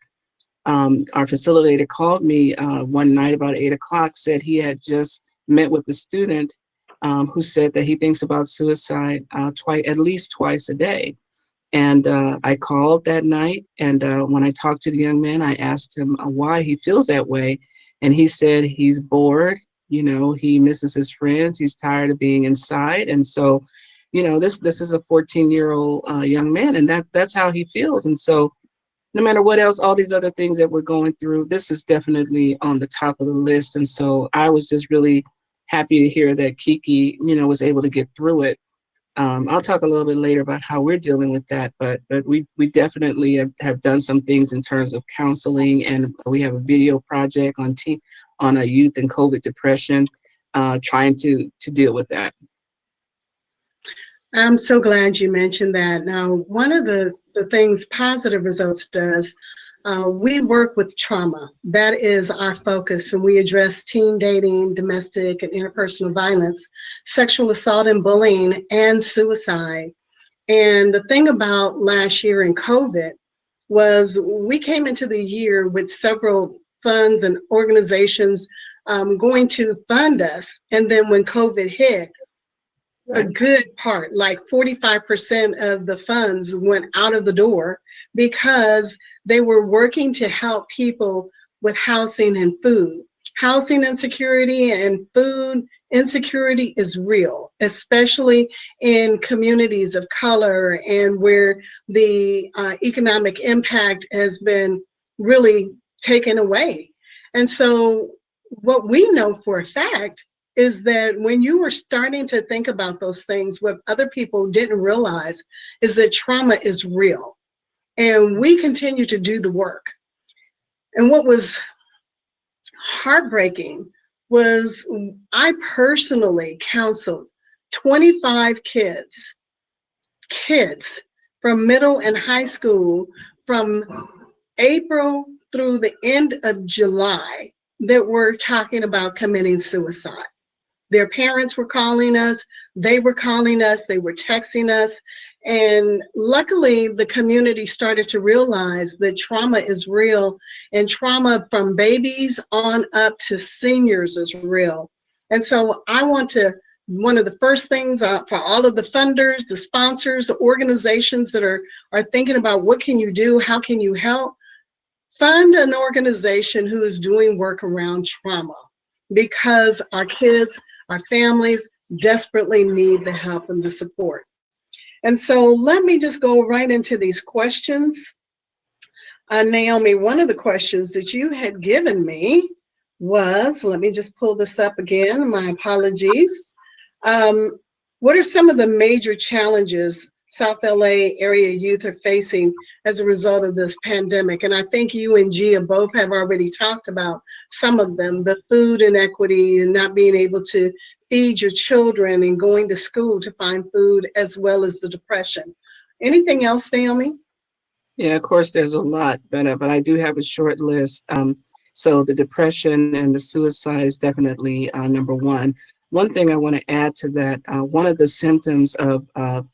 our facilitator called me one night about 8 o'clock, said he had just met with the student who said that he thinks about suicide at least twice a day. And I called that night, and when I talked to the young man, I asked him why he feels that way. And he said he's bored, he misses his friends, he's tired of being inside. And so, this is a 14-year-old young man, and that's how he feels. And so no matter what else, all these other things that we're going through, this is definitely on the top of the list. And so I was just really happy to hear that Kiki, was able to get through it. I'll talk a little bit later about how we're dealing with that, but we definitely have done some things in terms of counseling, and we have a video project on a youth and COVID depression, trying to deal with that. I'm so glad you mentioned that. Now, one of the things Positive Results does, we work with trauma. That is our focus, and we address teen dating, domestic and interpersonal violence, sexual assault and bullying, and suicide. And the thing about last year in COVID was we came into the year with several funds and organizations going to fund us. And then when COVID hit, a good part, like 45% of the funds went out of the door because they were working to help people with housing and food. Housing insecurity and food insecurity is real, especially in communities of color and where the economic impact has been really taken away. And so what we know for a fact is that when you were starting to think about those things, what other people didn't realize is that trauma is real. And we continue to do the work. And what was heartbreaking was I personally counseled 25 kids from middle and high school from April through the end of July that were talking about committing suicide. Their parents were calling us, they were calling us, they were texting us. And luckily, the community started to realize that trauma is real, and trauma from babies on up to seniors is real. And so I want to, one of the first things for all of the funders, the sponsors, the organizations that are thinking about what can you do, how can you help, fund an organization who is doing work around trauma, because our kids, our families desperately need the help and the support. And so let me just go right into these questions. Naomi, one of the questions that you had given me was, let me just pull this up again, my apologies. What are some of the major challenges South LA area youth are facing as a result of this pandemic? And I think you and Gia both have already talked about some of them, the food inequity and not being able to feed your children and going to school to find food, as well as the depression. Anything else, Naomi? Yeah, of course, there's a lot, but I do have a short list. So the depression and the suicide is definitely number one. One thing I want to add to that, one of the symptoms of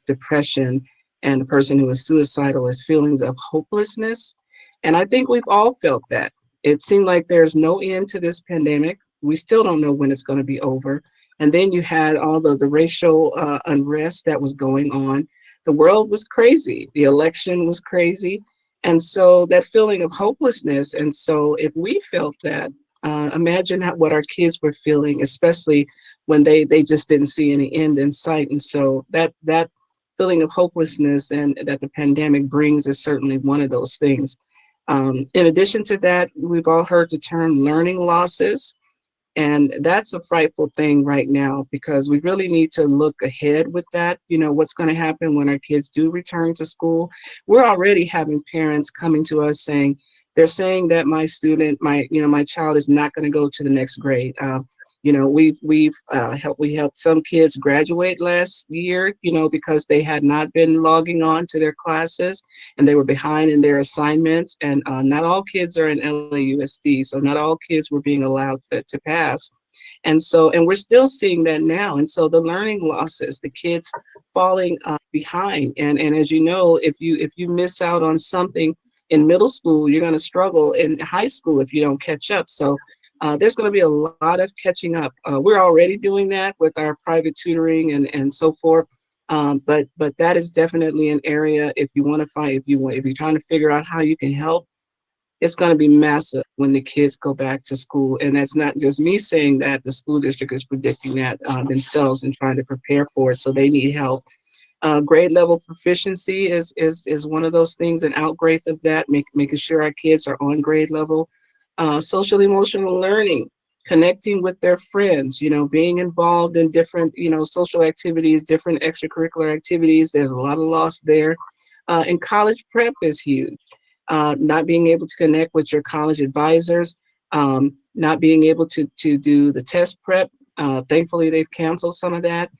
depression and a person who is suicidal is feelings of hopelessness. And I think we've all felt that. It seemed like there's no end to this pandemic. We still don't know when it's going to be over. And then you had all the racial unrest that was going on. The world was crazy. The election was crazy. And so that feeling of hopelessness. And so if we felt that, imagine what our kids were feeling, especially when they just didn't see any end in sight. And so that feeling of hopelessness and that the pandemic brings is certainly one of those things. In addition to that, we've all heard the term learning losses. And that's a frightful thing right now, because we really need to look ahead with that. You know, what's going to happen when our kids do return to school. We're already having parents coming to us saying, they're saying that my child is not going to go to the next grade. We helped some kids graduate last year, because they had not been logging on to their classes and they were behind in their assignments. And not all kids are in LAUSD, so not all kids were being allowed to pass. And we're still seeing that now. And so the learning losses, the kids falling behind. And as you know, if you miss out on something in middle school, you're going to struggle in high school if you don't catch up. So there's going to be a lot of catching up. We're already doing that with our private tutoring and so forth. But that is definitely an area, if you're trying to figure out how you can help, it's going to be massive when the kids go back to school. And that's not just me saying that. The school district is predicting that themselves and trying to prepare for it. So they need help. Grade level proficiency is one of those things, and outgrowth of that, making sure our kids are on grade level. Social emotional learning, connecting with their friends, being involved in different, social activities, different extracurricular activities. There's a lot of loss there. And college prep is huge. Not being able to connect with your college advisors, not being able to do the test prep. Thankfully, they've canceled some of that.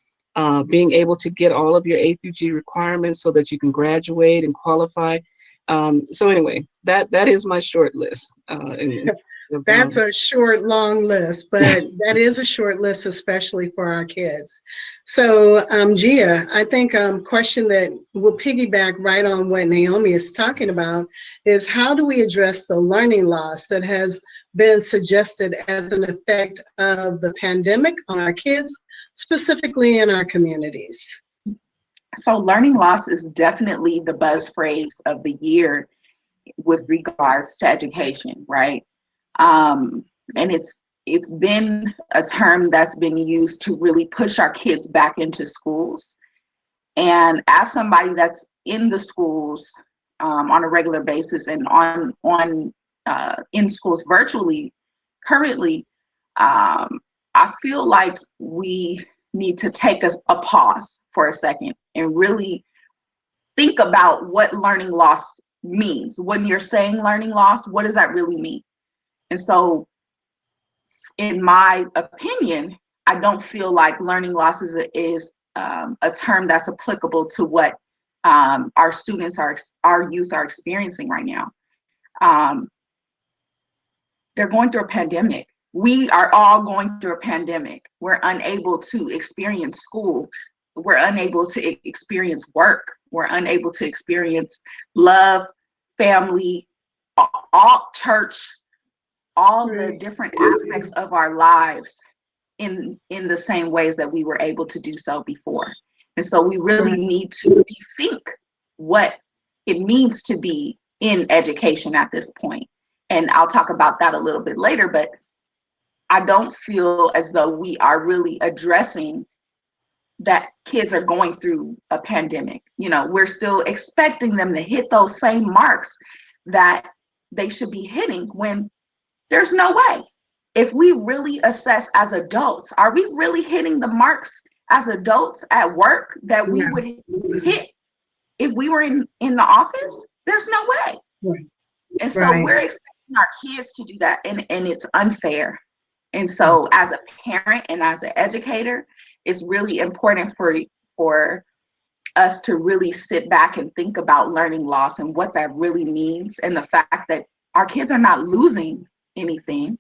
Being able to get all of your A through G requirements so that you can graduate and qualify. So anyway, that is my short list. That's a short, long list, but that is a short list, especially for our kids. So, Gia, I think a question that will piggyback right on what Naomi is talking about is, how do we address the learning loss that has been suggested as an effect of the pandemic on our kids, specifically in our communities? So learning loss is definitely the buzz phrase of the year with regards to education, right? And it's been a term that's been used to really push our kids back into schools. And as somebody that's in the schools on a regular basis and in schools virtually currently, I I feel like we need to take a pause for a second and really think about what learning loss means. When you're saying learning loss, what does that really mean? And so, in my opinion, I don't feel like learning loss is a term that's applicable to what our students our youth are experiencing right now. They're going through a pandemic. We are all going through a pandemic. We're unable to experience school. We're unable to experience work. We're unable to experience love, family, all church, all the different aspects of our lives in the same ways that we were able to do so before. And so we really need to rethink what it means to be in education at this point. And I'll talk about that a little bit later, but I don't feel as though we are really addressing that kids are going through a pandemic. You know, we're still expecting them to hit those same marks that they should be hitting when there's no way. If we really assess as adults, are we really hitting the marks as adults at work that we would hit if we were in the office? There's no way. And so we're expecting our kids to do that, and it's unfair. And so as a parent and as an educator, it's really important for us to really sit back and think about learning loss and what that really means, and the fact that our kids are not losing anything.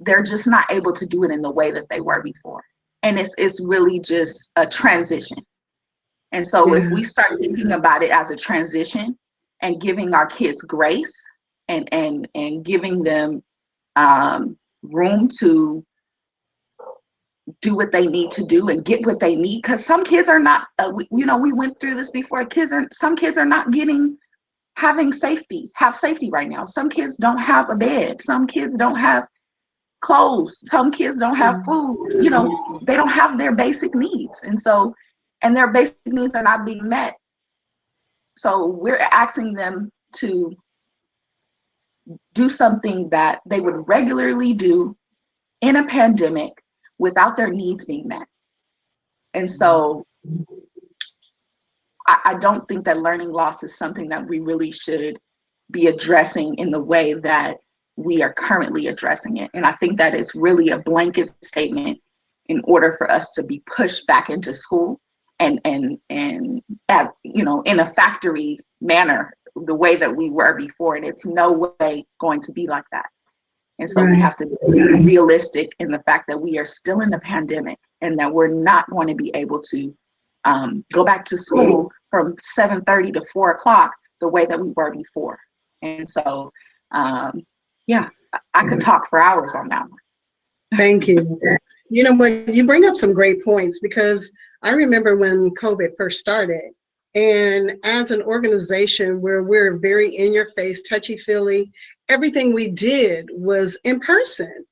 They're just not able to do it in the way that they were before. And it's really just a transition. And so if we start thinking about it as a transition and giving our kids grace and giving them room to do what they need to do and get what they need, because some kids are not, we went through this before. Some kids are not having safety right now. Some kids don't have a bed. Some kids don't have clothes. Some kids don't have food. They don't have their basic needs. And their basic needs are not being met. So we're asking them to do something that they would regularly do in a pandemic without their needs being met. And so I don't think that learning loss is something that we really should be addressing in the way that we are currently addressing it. And I think that is really a blanket statement in order for us to be pushed back into school and in a factory manner, the way that we were before. And it's no way going to be like that. And so we have to be realistic in the fact that we are still in the pandemic and that we're not going to be able to go back to school from 7:30 to 4 o'clock the way that we were before. And so, I could talk for hours on that one. Thank you. You know what, you bring up some great points, because I remember when COVID first started, and as an organization where we're very in your face, touchy-feely, everything we did was in person.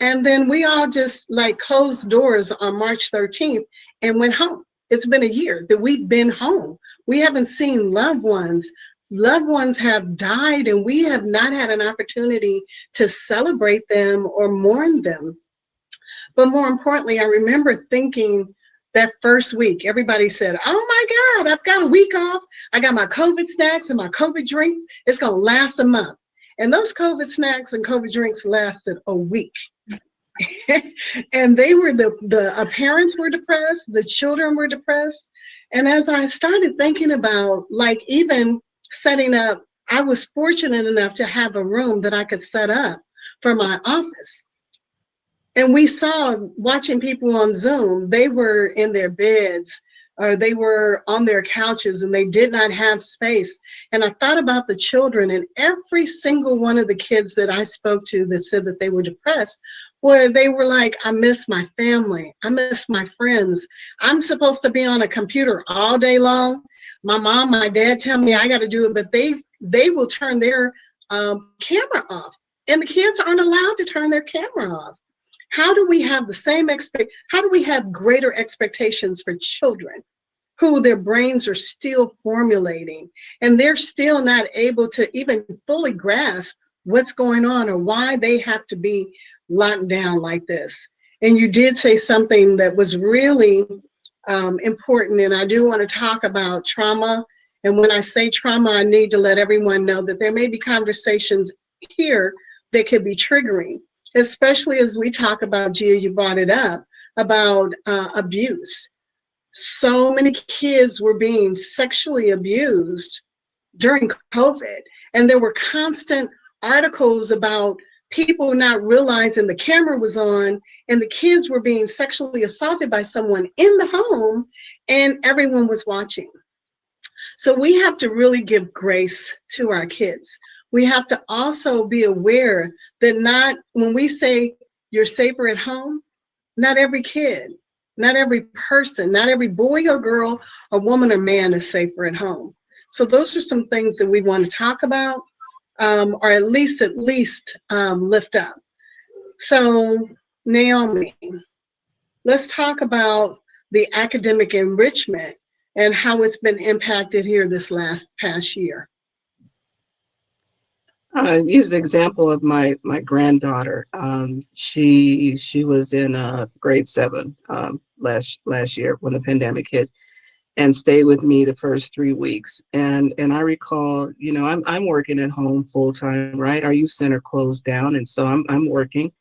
And then we all just closed doors on March 13th and went home. It's been a year that we've been home. We haven't seen loved ones. Loved ones have died, and we have not had an opportunity to celebrate them or mourn them. But more importantly, I remember thinking that first week, everybody said, oh my God, I've got a week off. I got my COVID snacks and my COVID drinks. It's going to last a month. And those COVID snacks and COVID drinks lasted a week. And they were the parents were depressed, the children were depressed. And as I started thinking about even setting up, I was fortunate enough to have a room that I could set up for my office. And we saw, watching people on Zoom, they were in their beds or they were on their couches and they did not have space. And I thought about the children, and every single one of the kids that I spoke to that said that they were depressed, where they were like, I miss my family. I miss my friends. I'm supposed to be on a computer all day long. My mom, my dad tell me I got to do it, but they will turn their camera off. And the kids aren't allowed to turn their camera off. How do we have how do we have greater expectations for children who their brains are still formulating and they're still not able to even fully grasp what's going on or why they have to be locked down like this? And you did say something that was really important, and I do want to talk about trauma. And when I say trauma, I need to let everyone know that there may be conversations here that could be triggering, especially as we talk about, Gia, you brought it up, about abuse. So many kids were being sexually abused during COVID, and there were constant articles about people not realizing the camera was on and the kids were being sexually assaulted by someone in the home, and everyone was watching. So we have to really give grace to our kids. We have to also be aware that not, when we say you're safer at home, not every kid, not every person, not every boy or girl or woman or man is safer at home. So those are some things that we want to talk about, or at least lift up. So Naomi, let's talk about the academic enrichment and how it's been impacted here this past year. I use the example of my granddaughter. She was in grade 7 last year when the pandemic hit, and stayed with me the first 3 weeks. And I recall, you know, I'm working at home full time, right? Our youth center closed down, and so I'm working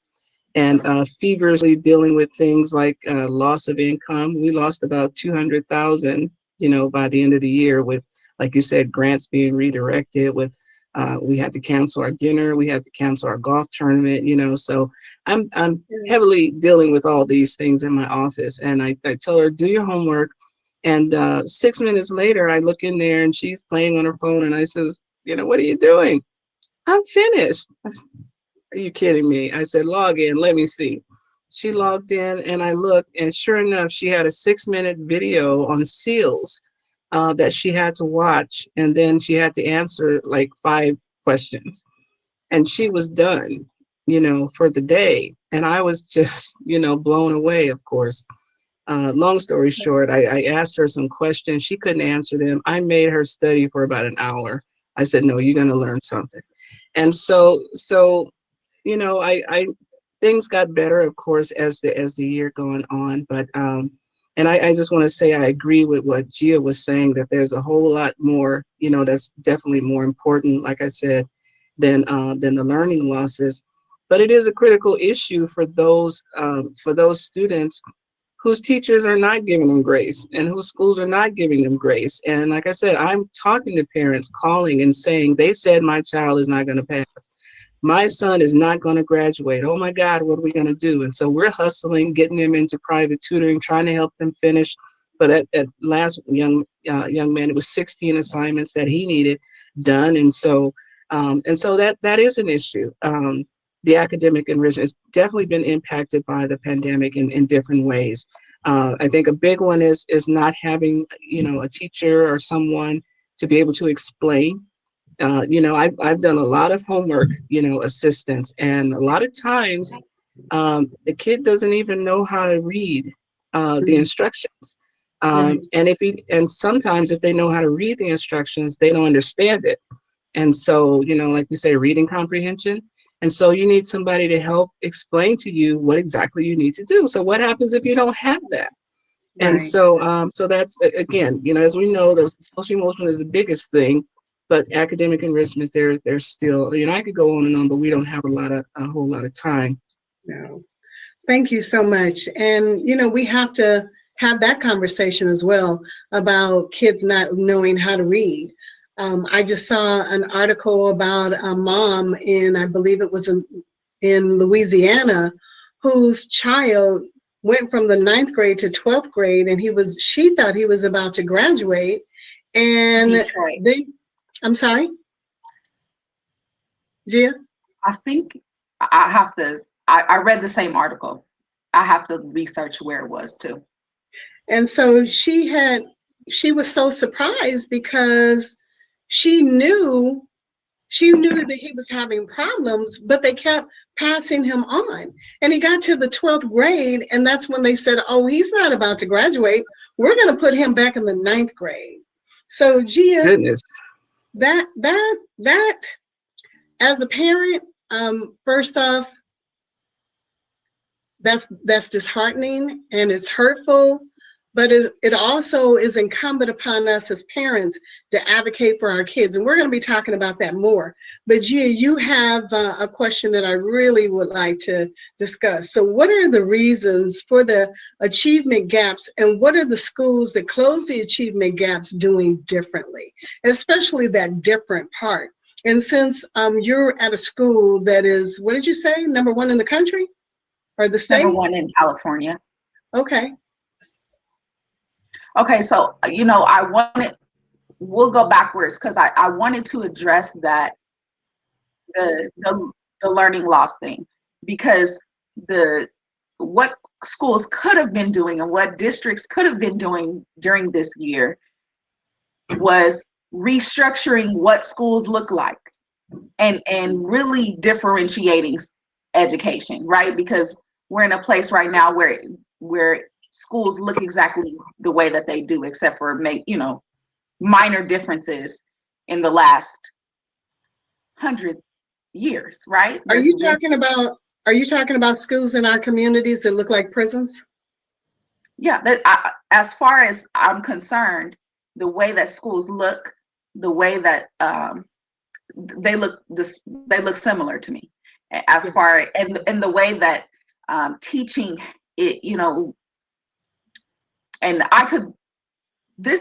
and feverishly dealing with things like loss of income. We lost about 200,000, you know, by the end of the year, with, like you said, grants being redirected. With we had to cancel our dinner, we had to cancel our golf tournament, you know. So I'm heavily dealing with all these things in my office, and I tell her, do your homework. And 6 minutes later, I look in there and she's playing on her phone, and I says, you know, what are you doing? I'm finished. I said, are you kidding me? I said, log in, let me see. She logged in, and I looked, and sure enough, she had a 6-minute video on seals that she had to watch, and then she had to answer like 5 questions, and she was done, you know, for the day. And I was just, you know, blown away, of course. Long story short, I asked her some questions. She couldn't answer them. I made her study for about an hour. I said, no, you're going to learn something. And so, you know, I things got better, of course, as the year going on. But and I just want to say I agree with what Gia was saying, that there's a whole lot more, you know, that's definitely more important, like I said, than the learning losses. But it is a critical issue for those students whose teachers are not giving them grace and whose schools are not giving them grace. And like I said, I'm talking to parents, calling and saying, they said my child is not going to pass. My son is not going to graduate. Oh my God, what are we going to do? And so we're hustling, getting them into private tutoring, trying to help them finish. But that last young man, it was 16 assignments that he needed done. And so that is an issue. The academic enrichment has definitely been impacted by the pandemic in different ways. I think a big one is not having, you know, a teacher or someone to be able to explain. You know, I've done a lot of homework, you know, assistance, and a lot of times the kid doesn't even know how to read the instructions. And sometimes if they know how to read the instructions, they don't understand it. And so, you know, like we say, reading comprehension. And so you need somebody to help explain to you what exactly you need to do. So what happens if you don't have that? Right. And so, so that's, again, you know, as we know, those social emotional is the biggest thing, but academic enrichment, there's still, you know, I could go on and on, but we don't have a whole lot of time. No. Thank you so much. And, you know, we have to have that conversation as well about kids not knowing how to read. I just saw an article about a mom I believe it was in Louisiana, whose child went from the 9th grade to 12th grade, and she thought he was about to graduate. And I'm sorry? Gia? I think I have to, I read the same article. I have to research where it was too. And so she was so surprised because she knew that he was having problems, but they kept passing him on. And he got to the 12th grade, and that's when they said, oh, he's not about to graduate. We're going to put him back in the 9th grade. So Gia, goodness, that as a parent, first off, that's disheartening and it's hurtful, but it also is incumbent upon us as parents to advocate for our kids. And we're going to be talking about that more. But Gia, you have a question that I really would like to discuss. So what are the reasons for the achievement gaps, and what are the schools that close the achievement gaps doing differently, especially that different part? And since you're at a school that is, what did you say, #1 in the country or the state? #1 in California. Okay. Okay, so, we'll go backwards because I wanted to address that, the learning loss thing, because what schools could have been doing and what districts could have been doing during this year was restructuring what schools look like and really differentiating education, right? Because we're in a place right now where schools look exactly the way that they do, except for minor differences in the last 100 years, right? Are you talking about schools in our communities that look like prisons? Yeah, as far as I'm concerned, the way that schools look, the way that they look similar to me, as far and the way that teaching it, and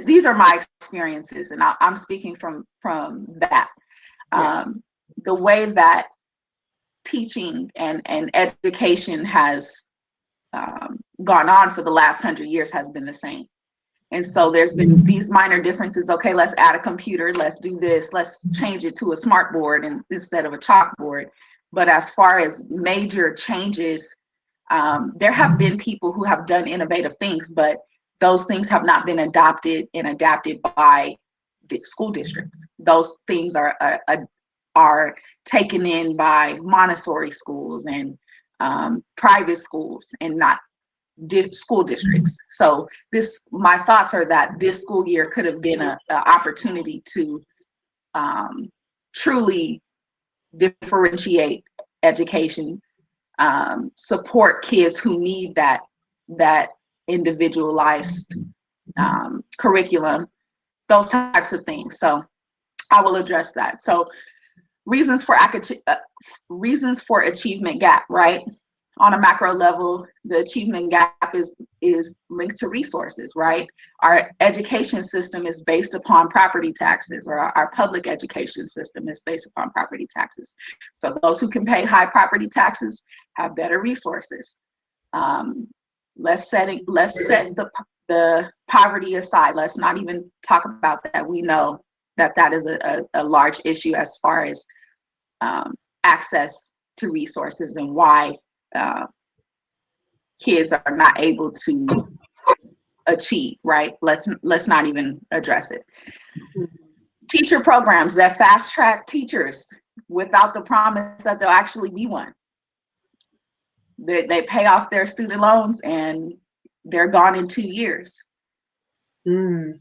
these are my experiences, and I'm speaking from that. Yes. The way that teaching and education has gone on for the last 100 years has been the same. And so there's been these minor differences. Okay, let's add a computer, let's do this, let's change it to a smart board instead of a chalkboard. But as far as major changes, there have been people who have done innovative things, but those things have not been adopted and adapted by school districts. Those things are taken in by Montessori schools and private schools and not school districts. So my thoughts are that this school year could have been an opportunity to truly differentiate education, support kids who need that individualized curriculum, those types of things. So I will address that. So reasons for achievement gap, right? On a macro level, the achievement gap is linked to resources, right? Our education system is based upon property taxes, or our public education system is based upon property taxes. So those who can pay high property taxes have better resources. Let's set the poverty aside. Let's not even talk about that. We know that is a large issue as far as access to resources and why kids are not able to achieve, right? Let's not even address it. Teacher programs that fast track teachers without the promise that there'll actually be one. They pay off their student loans and they're gone in 2 years. New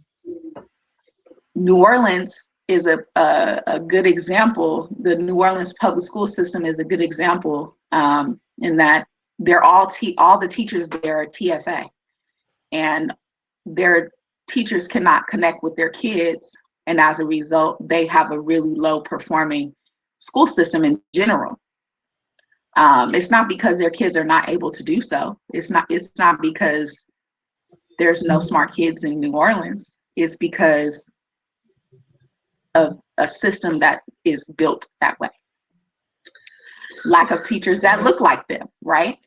Orleans is a good example. The New Orleans public school system is a good example in that they're all the teachers there are TFA, and their teachers cannot connect with their kids, and as a result, they have a really low performing school system in general. It's not because their kids are not able to do so. It's not because there's no smart kids in New Orleans. It's because of a system that is built that way. Lack of teachers that look like them, right?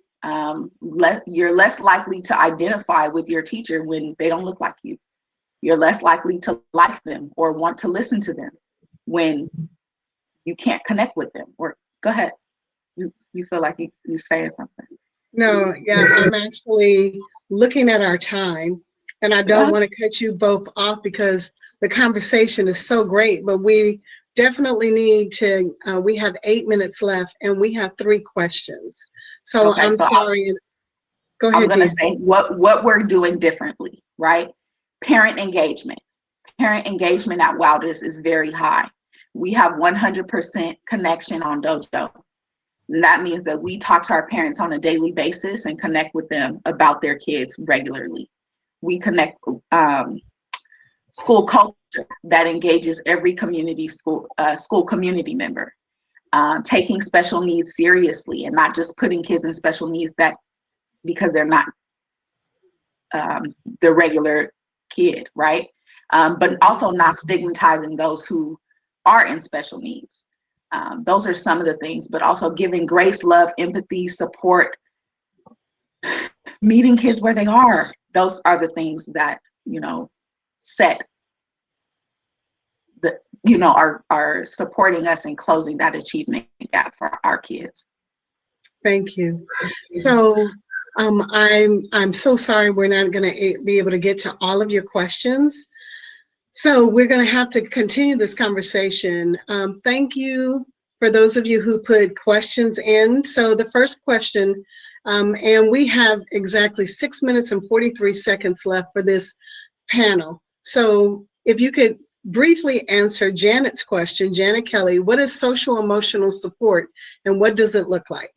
You're less likely to identify with your teacher when they don't look like you. You're less likely to like them or want to listen to them when you can't connect with them. Or go ahead. You feel like you're saying something. No, yeah, I'm actually looking at our time, and I don't want to cut you both off because the conversation is so great, but we definitely need to, we have 8 minutes left and we have 3 questions. So okay, sorry. Go ahead, I'm going to say what we're doing differently, right? Parent engagement. Parent engagement at Wilders is very high. We have 100% connection on Dojo. that means that we talk to our parents on a daily basis and connect with them about their kids regularly. We connect school culture that engages every school community member, taking special needs seriously and not just putting kids in special needs because they're not the regular kid, right? But also not stigmatizing those who are in special needs. Those are some of the things, but also giving grace, love, empathy, support, meeting kids where they are. Those are the things that, set are supporting us in closing that achievement gap for our kids. Thank you. So I'm so sorry we're not going to be able to get to all of your questions. So we're going to have to continue this conversation. Thank you for those of you who put questions in. So the first question, and we have exactly 6 minutes and 43 seconds left for this panel. So if you could briefly answer Janet's question, Janet Kelly, what is social emotional support and what does it look like?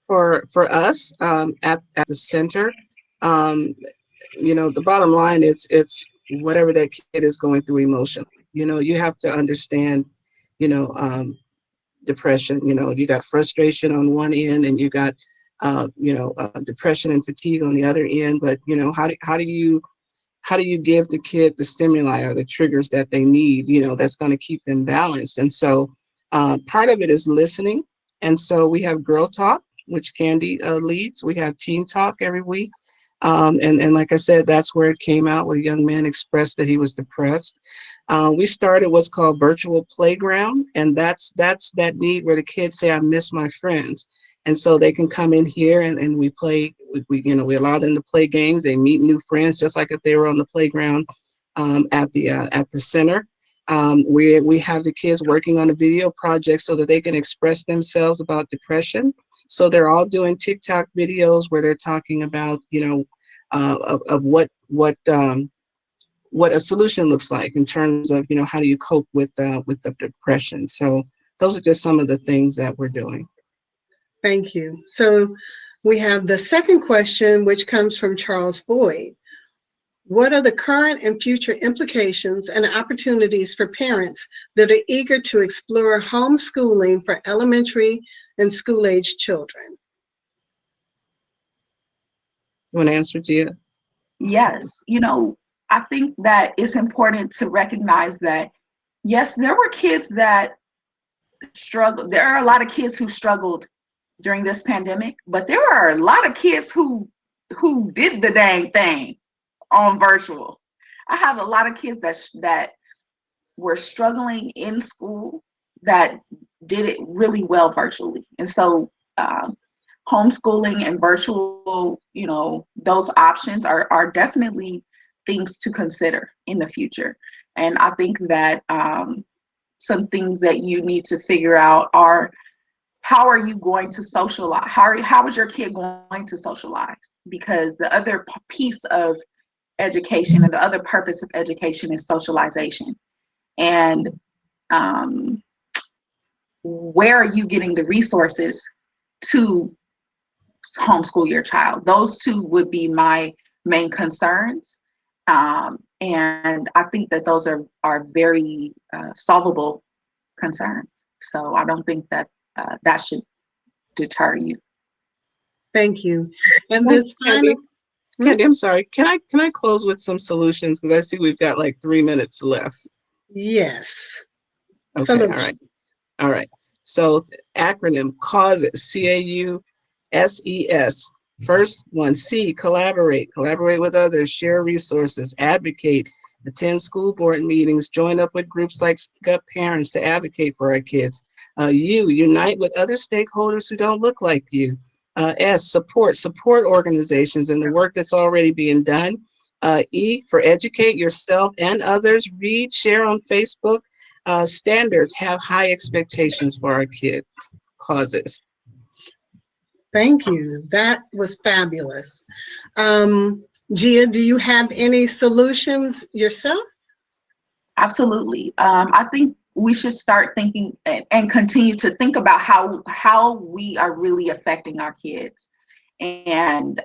For us at the center, the bottom line is it's whatever that kid is going through emotionally. You have to understand, depression. You got frustration on one end, and you got depression and fatigue on the other end. But how do you give the kid the stimuli or the triggers that they need? That's going to keep them balanced. And so part of it is listening. And so we have Girl Talk, which Candy leads. We have Team Talk every week. And like I said, that's where it came out, where a young man expressed that he was depressed. We started what's called Virtual Playground, and that's that need where the kids say, I miss my friends. And so they can come in here and we play, we allow them to play games. They meet new friends, just like if they were on the playground at the center. We have the kids working on a video project so that they can express themselves about depression. So they're all doing TikTok videos where they're talking about, of what a solution looks like in terms of, how do you cope with the depression. So those are just some of the things that we're doing. Thank you. So we have the second question, which comes from Charles Boyd. What are the current and future implications and opportunities for parents that are eager to explore homeschooling for elementary and school-age children? You want to answer, Gia? Yes. I think that it's important to recognize that, yes, there were kids that struggled. There are a lot of kids who struggled during this pandemic, but there are a lot of kids who did the dang thing on virtual. I have a lot of kids that were struggling in school that did it really well virtually. And so homeschooling and virtual, those options are definitely things to consider in the future. And I think that some things that you need to figure out are, how are you going to socialize? How is your kid going to socialize? Because the other piece of education and the other purpose of education is socialization. And where are you getting the resources to homeschool your child? Those two would be my main concerns. And I think that those are very solvable concerns. So I don't think that that should deter you. Thank you. And this Candy, I'm sorry. Can I close with some solutions? Because I see we've got like 3 minutes left. Yes. Okay. Solutions. All right. So acronym CAUSES, CAUSES. First one, C, collaborate with others, share resources, advocate, attend school board meetings, join up with groups like Speak Up Parents to advocate for our kids. Unite with other stakeholders who don't look like you. S, support organizations and the work that's already being done. E, for educate yourself and others, read, share on Facebook. Standards, have high expectations for our kids. Causes. Thank you. That was fabulous. Gia, do you have any solutions yourself? Absolutely. I think we should start thinking and continue to think about how we are really affecting our kids, and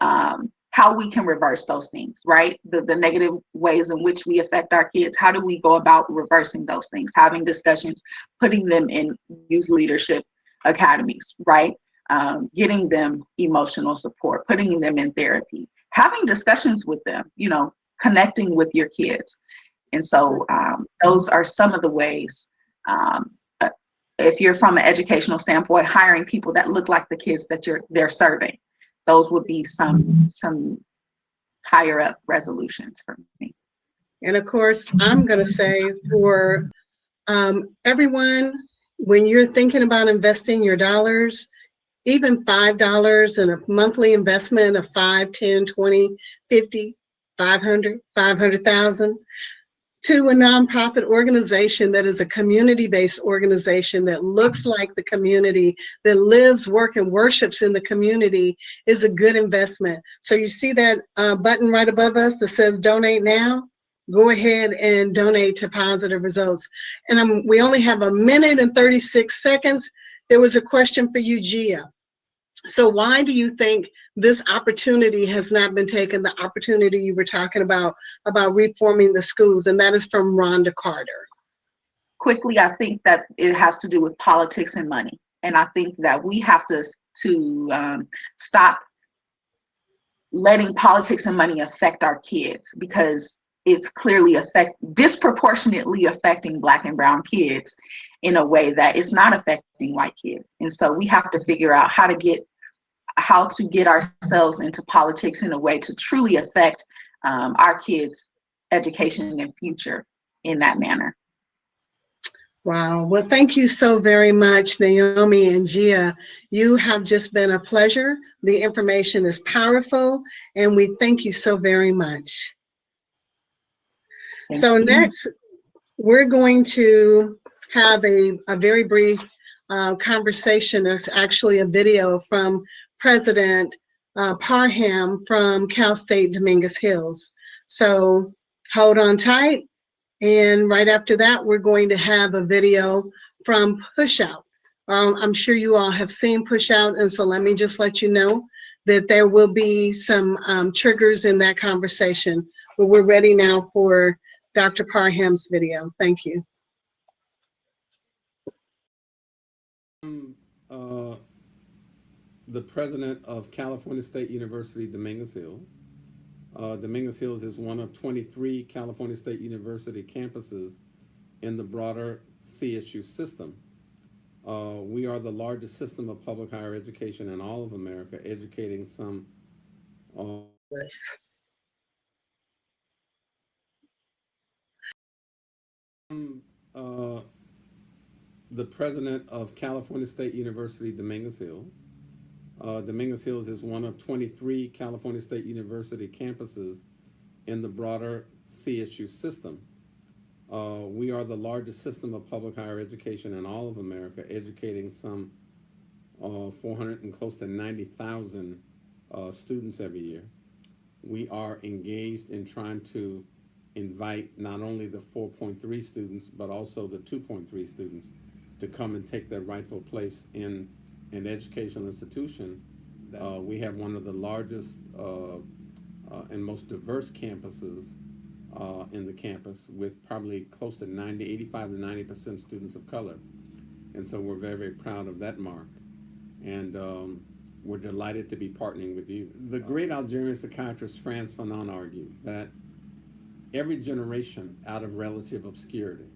how we can reverse those things, right? The negative ways in which we affect our kids. How do we go about reversing those things? Having discussions, putting them in youth leadership academies, right? Getting them emotional support, putting them in therapy, having discussions with them, connecting with your kids. And so those are some of the ways, if you're from an educational standpoint, hiring people that look like the kids that they're serving. Those would be some higher up resolutions for me. And of course, I'm going to say for everyone, when you're thinking about investing your dollars, even $5 in a monthly investment of 5, 10, 20, 50, 500, 500,000 to a nonprofit organization that is a community-based organization that looks like the community, that lives, works, and worships in the community is a good investment. So you see that button right above us that says donate now? Go ahead and donate to Positive Results. And we only have 1 minute and 36 seconds. There was a question for you, Gia. So why do you think this opportunity has not been taken, the opportunity you were talking about reforming the schools? And that is from Rhonda Carter. Quickly, I think that it has to do with politics and money. And I think that we have to stop letting politics and money affect our kids, because it's clearly disproportionately affecting Black and brown kids in a way that it's not affecting white kids. And so we have to figure out how to get ourselves into politics in a way to truly affect our kids' education and future in that manner. Wow. Well, thank you so very much, Naomi and Gia. You have just been a pleasure. The information is powerful, and we thank you so very much. So next, we're going to have a very brief conversation. It's actually a video from President Parham from Cal State Dominguez Hills. So hold on tight. And right after that, we're going to have a video from Push Out. I'm sure you all have seen Push Out, and so let me just let you know that there will be some triggers in that conversation. But we're ready now for Dr. Parham's video. Thank you. The president of California State University, Dominguez Hills. Dominguez Hills is one of 23 California State University campuses in the broader CSU system. We are the largest system of public higher education in all of America, educating some. The president of California State University, Dominguez Hills. Dominguez Hills is one of 23 California State University campuses in the broader CSU system. We are the largest system of public higher education in all of America, educating some 400 and close to 90,000 students every year. We are engaged in trying to invite not only the 4.3 students, but also the 2.3 students to come and take their rightful place in an educational institution. We have one of the largest and most diverse campuses in the campus, with probably close to 85 to 90% students of color. And so we're very, very proud of that mark. And we're delighted to be partnering with you. The great Algerian psychiatrist Frantz Fanon argued that every generation out of relative obscurity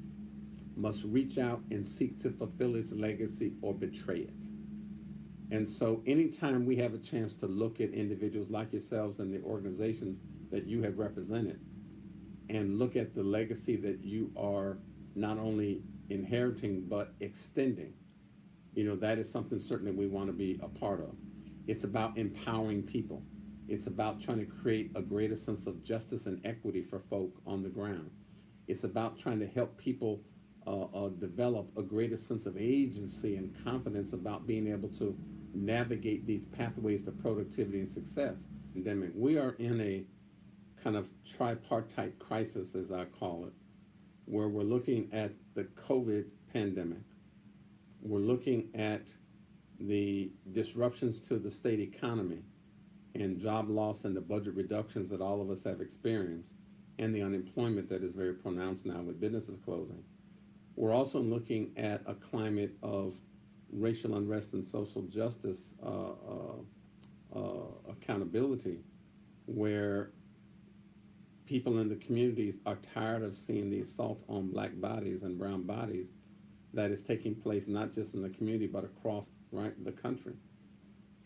must reach out and seek to fulfill its legacy or betray it. And so anytime we have a chance to look at individuals like yourselves and the organizations that you have represented and look at the legacy that you are not only inheriting but extending, that is something certainly we want to be a part of. It's about empowering people. It's about trying to create a greater sense of justice and equity for folk on the ground. It's about trying to help people develop a greater sense of agency and confidence about being able to navigate these pathways to productivity and success. Pandemic. We are in a kind of tripartite crisis, as I call it, where we're looking at the COVID pandemic. We're looking at the disruptions to the state economy and job loss and the budget reductions that all of us have experienced, and the unemployment that is very pronounced now with businesses closing. We're also looking at a climate of racial unrest and social justice accountability, where people in the communities are tired of seeing the assault on Black bodies and brown bodies that is taking place not just in the community but across the country.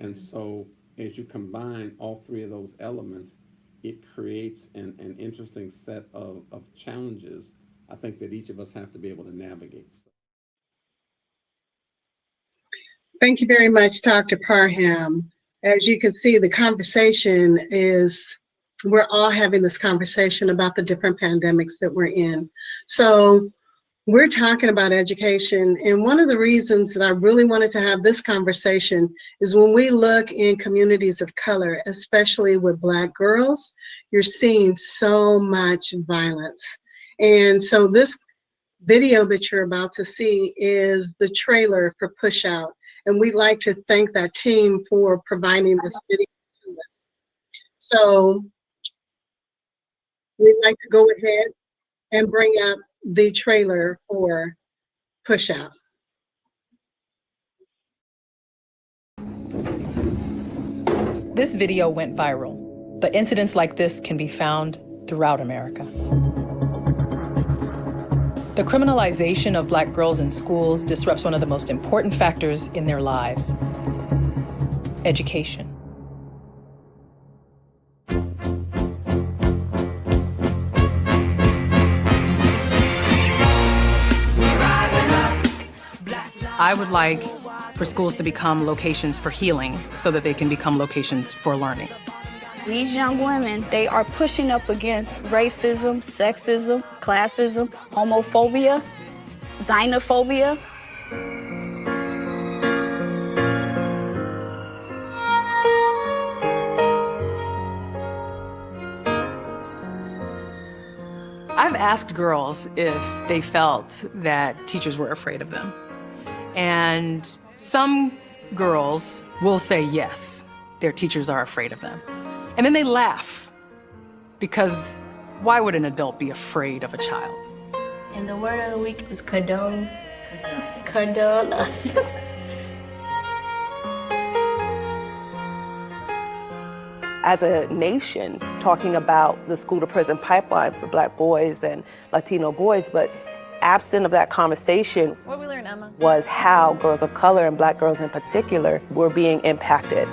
And so as you combine all three of those elements, it creates an interesting set of challenges, I think, that each of us have to be able to navigate. Thank you very much, Dr. Parham. As you can see, the conversation is, we're all having this conversation about the different pandemics that we're in. So we're talking about education, and one of the reasons that I really wanted to have this conversation is when we look in communities of color, especially with Black girls, you're seeing so much violence. And so this video that you're about to see is the trailer for Push Out, and we'd like to thank that team for providing this video to us. So we'd like to go ahead and bring up the trailer for Push Out. This video went viral, but incidents like this can be found throughout America. The criminalization of Black girls in schools disrupts one of the most important factors in their lives: education. I would like for schools to become locations for healing so that they can become locations for learning. These young women, they are pushing up against racism, sexism, classism, homophobia, xenophobia. I've asked girls if they felt that teachers were afraid of them. And some girls will say yes, their teachers are afraid of them. And then they laugh, because why would an adult be afraid of a child? And the word of the week is condone. Condone us. As a nation, talking about the school-to-prison pipeline for Black boys and Latino boys, but absent of that conversation, What we learn, Emma? was how girls of color and Black girls in particular were being impacted.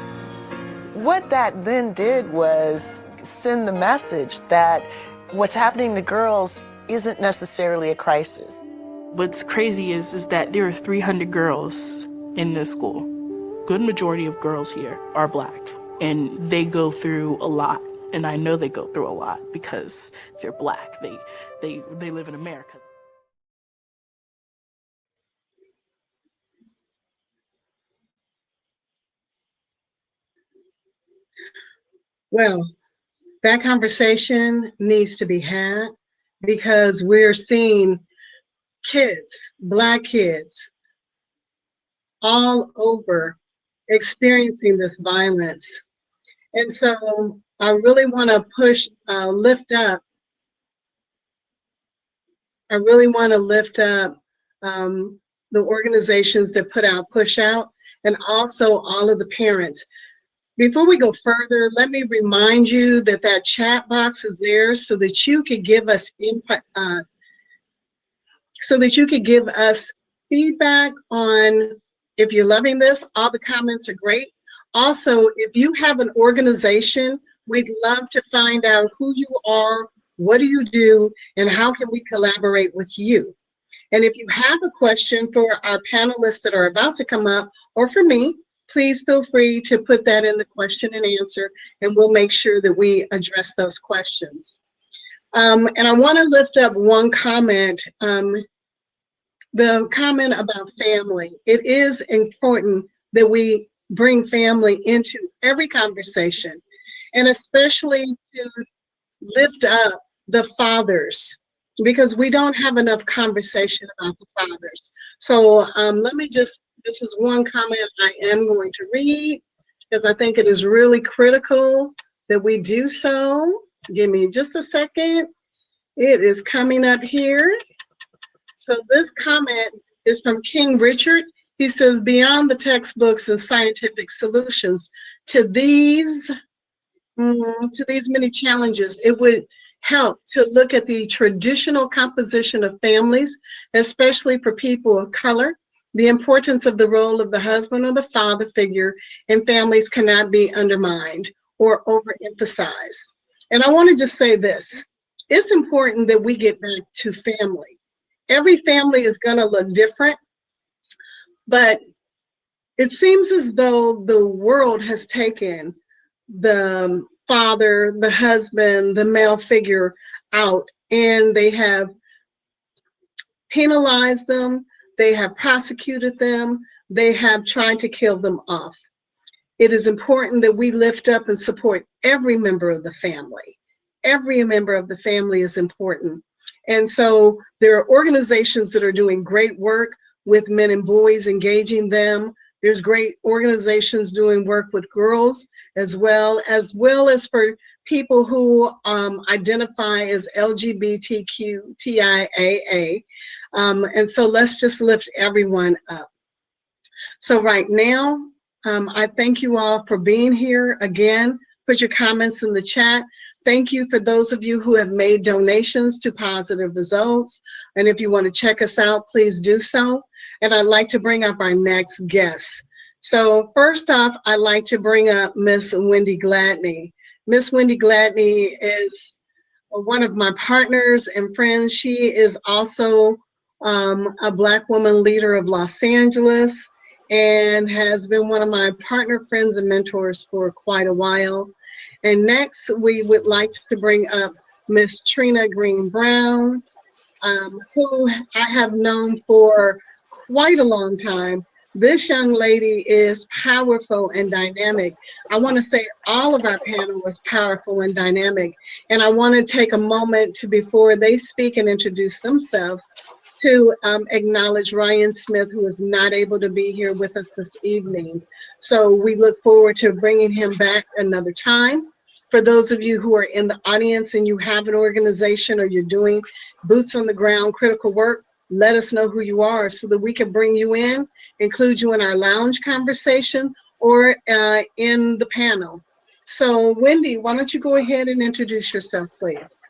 What that then did was send the message that what's happening to girls isn't necessarily a crisis. What's crazy is that there are 300 girls in this school. Good majority of girls here are Black, and they go through a lot. And I know they go through a lot because they're Black. They live in America. Well, that conversation needs to be had, because we're seeing kids, Black kids, all over experiencing this violence. And so I really want to lift up the organizations that put out Push Out, and also all of the parents. Before we go further, let me remind you that that chat box is there so that you could give us input, so that you could give us feedback on if you're loving this. All the comments are great. Also, if you have an organization, we'd love to find out who you are, what do you do, and how can we collaborate with you. And if you have a question for our panelists that are about to come up, or for me, please feel free to put that in the question and answer, and we'll make sure that we address those questions. And I want to lift up one comment, the comment about family. It is important that we bring family into every conversation, and especially to lift up the fathers because we don't have enough conversation about the fathers. So let me just, this is one comment I am going to read because I think it is really critical that we do so. Give me just a second. It is coming up here. So this comment is from King Richard. He says, beyond the textbooks and scientific solutions to these many challenges, it would help to look at the traditional composition of families, especially for people of color. The importance of the role of the husband or the father figure in families cannot be undermined or overemphasized. And I want to just say this. It's important that we get back to family. Every family is going to look different, but it seems as though the world has taken the father, the husband, the male figure out, and they have penalized them, they have prosecuted them, they have tried to kill them off. It is important that we lift up and support every member of the family. Every member of the family is important. And so there are organizations that are doing great work with men and boys, engaging them. There's great organizations doing work with girls as well as for people who identify as LGBTQTIAA. And so let's just lift everyone up. So right now, I thank you all for being here. Again, put your comments in the chat. Thank you for those of you who have made donations to Positive Results. And if you want to check us out, please do so. And I'd like to bring up our next guest. So first off, I'd like to bring up Miss Wendy Gladney. Miss Wendy Gladney is one of my partners and friends. She is also a Black woman leader of Los Angeles and has been one of my partner friends and mentors for quite a while. And next, we would like to bring up Miss Trina Green Brown, who I have known for quite a long time. This young lady is powerful and dynamic. I want to say all of our panel was powerful and dynamic. And I want to take a moment to, before they speak and introduce themselves, to acknowledge Ryan Smith, who is not able to be here with us this evening. So we look forward to bringing him back another time. For those of you who are in the audience and you have an organization or you're doing boots on the ground critical work, let us know who you are so that we can bring you in, include you in our lounge conversation or in the panel. So Wendy, why don't you go ahead and introduce yourself, please?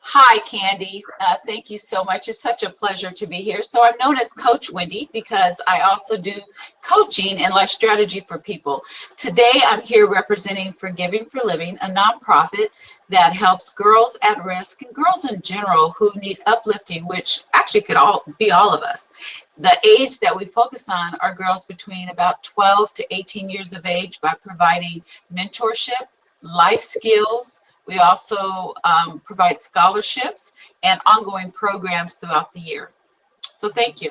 Hi, Candy. Thank you so much. It's such a pleasure to be here. So I'm known as Coach Wendy because I also do coaching and life strategy for people. Today, I'm here representing Forgiving for Living, a nonprofit that helps girls at risk and girls in general who need uplifting, which actually could be all of us. The age that we focus on are girls between about 12 to 18 years of age by providing mentorship, life skills. We also provide scholarships and ongoing programs throughout the year. So thank you.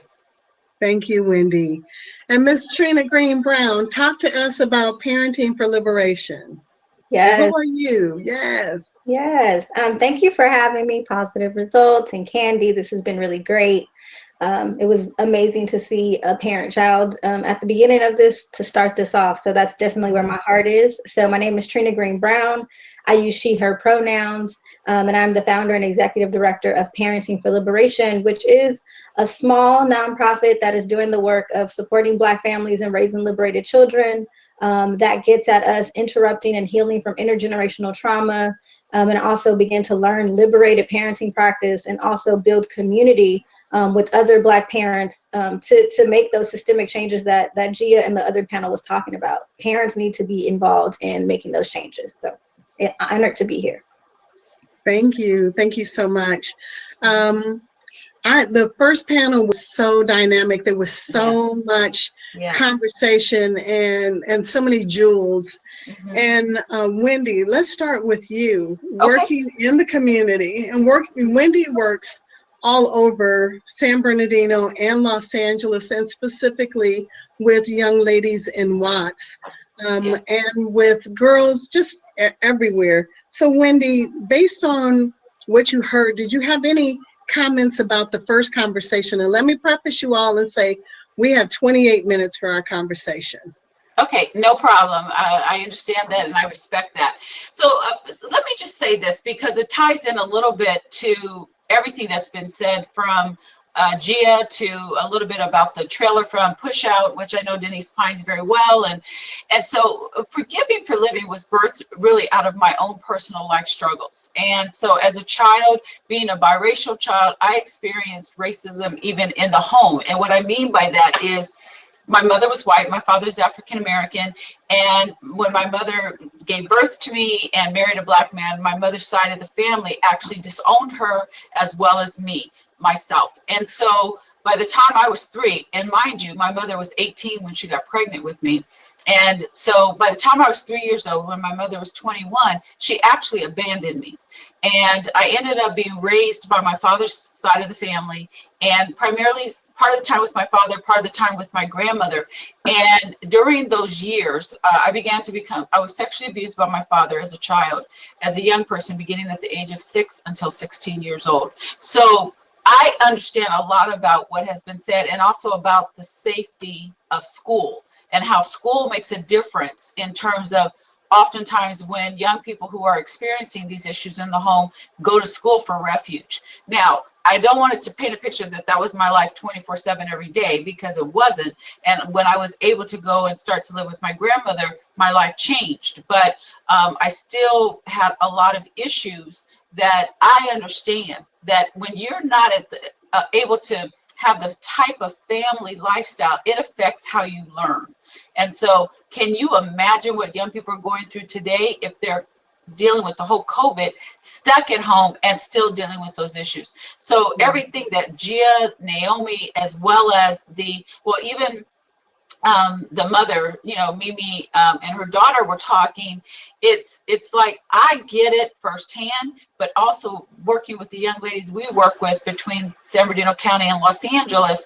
Thank you, Wendy. And Miss Trina Green Brown, talk to us about Parenting for Liberation. Yes. Who are you? Yes. Yes. Thank you for having me, Positive Results, and Candy. This has been really great. It was amazing to see a parent-child at the beginning of this to start this off. So that's definitely where my heart is. So my name is Trina Green Brown. I use she, her pronouns, and I'm the founder and executive director of Parenting for Liberation, which is a small nonprofit that is doing the work of supporting Black families and raising liberated children. That gets at us interrupting and healing from intergenerational trauma, and also begin to learn liberated parenting practice and also build community with other Black parents to make those systemic changes that Gia and the other panel was talking about. Parents need to be involved in making those changes. So I'm honored to be here. Thank you. Thank you so much. The first panel was so dynamic. There was so much conversation and so many jewels. And Wendy, let's start with you. Working in the community and Wendy works all over San Bernardino and Los Angeles, and specifically with young ladies in Watts and with girls just everywhere. So Wendy, based on what you heard, did you have any comments about the first conversation. And let me preface you all and say, we have 28 minutes for our conversation. Okay, no problem. I understand that and I respect that. So let me just say this, because it ties in a little bit to everything that's been said from Gia to a little bit about the trailer from Push Out, which I know Denise Pines very well. And so Forgiving for Living was birthed really out of my own personal life struggles. And so as a child, being a biracial child, I experienced racism even in the home. And what I mean by that is my mother was white, my father's African American, and when my mother gave birth to me and married a black man, my mother's side of the family actually disowned her as well as myself. And so by the time I was 3, and mind you, my mother was 18 when she got pregnant with me. And so by the time I was 3 years old, when my mother was 21, she actually abandoned me. And I ended up being raised by my father's side of the family, and primarily part of the time with my father, part of the time with my grandmother. And during those years, I was sexually abused by my father as a child, as a young person, beginning at the age of 6 until 16 years old. So I understand a lot about what has been said, and also about the safety of school and how school makes a difference in terms of oftentimes when young people who are experiencing these issues in the home go to school for refuge. Now, I don't want it to paint a picture that that was my life 24/7 every day, because it wasn't. And when I was able to go and start to live with my grandmother, my life changed. But I still had a lot of issues that I understand that when you're not at the, able to have the type of family lifestyle, it affects how you learn. And so can you imagine what young people are going through today if they're dealing with the whole COVID, stuck at home and still dealing with those issues? So everything that Gia, Naomi, as well as even the mother, Mimi, and her daughter were talking, it's like I get it firsthand, but also working with the young ladies we work with between San Bernardino County and Los Angeles,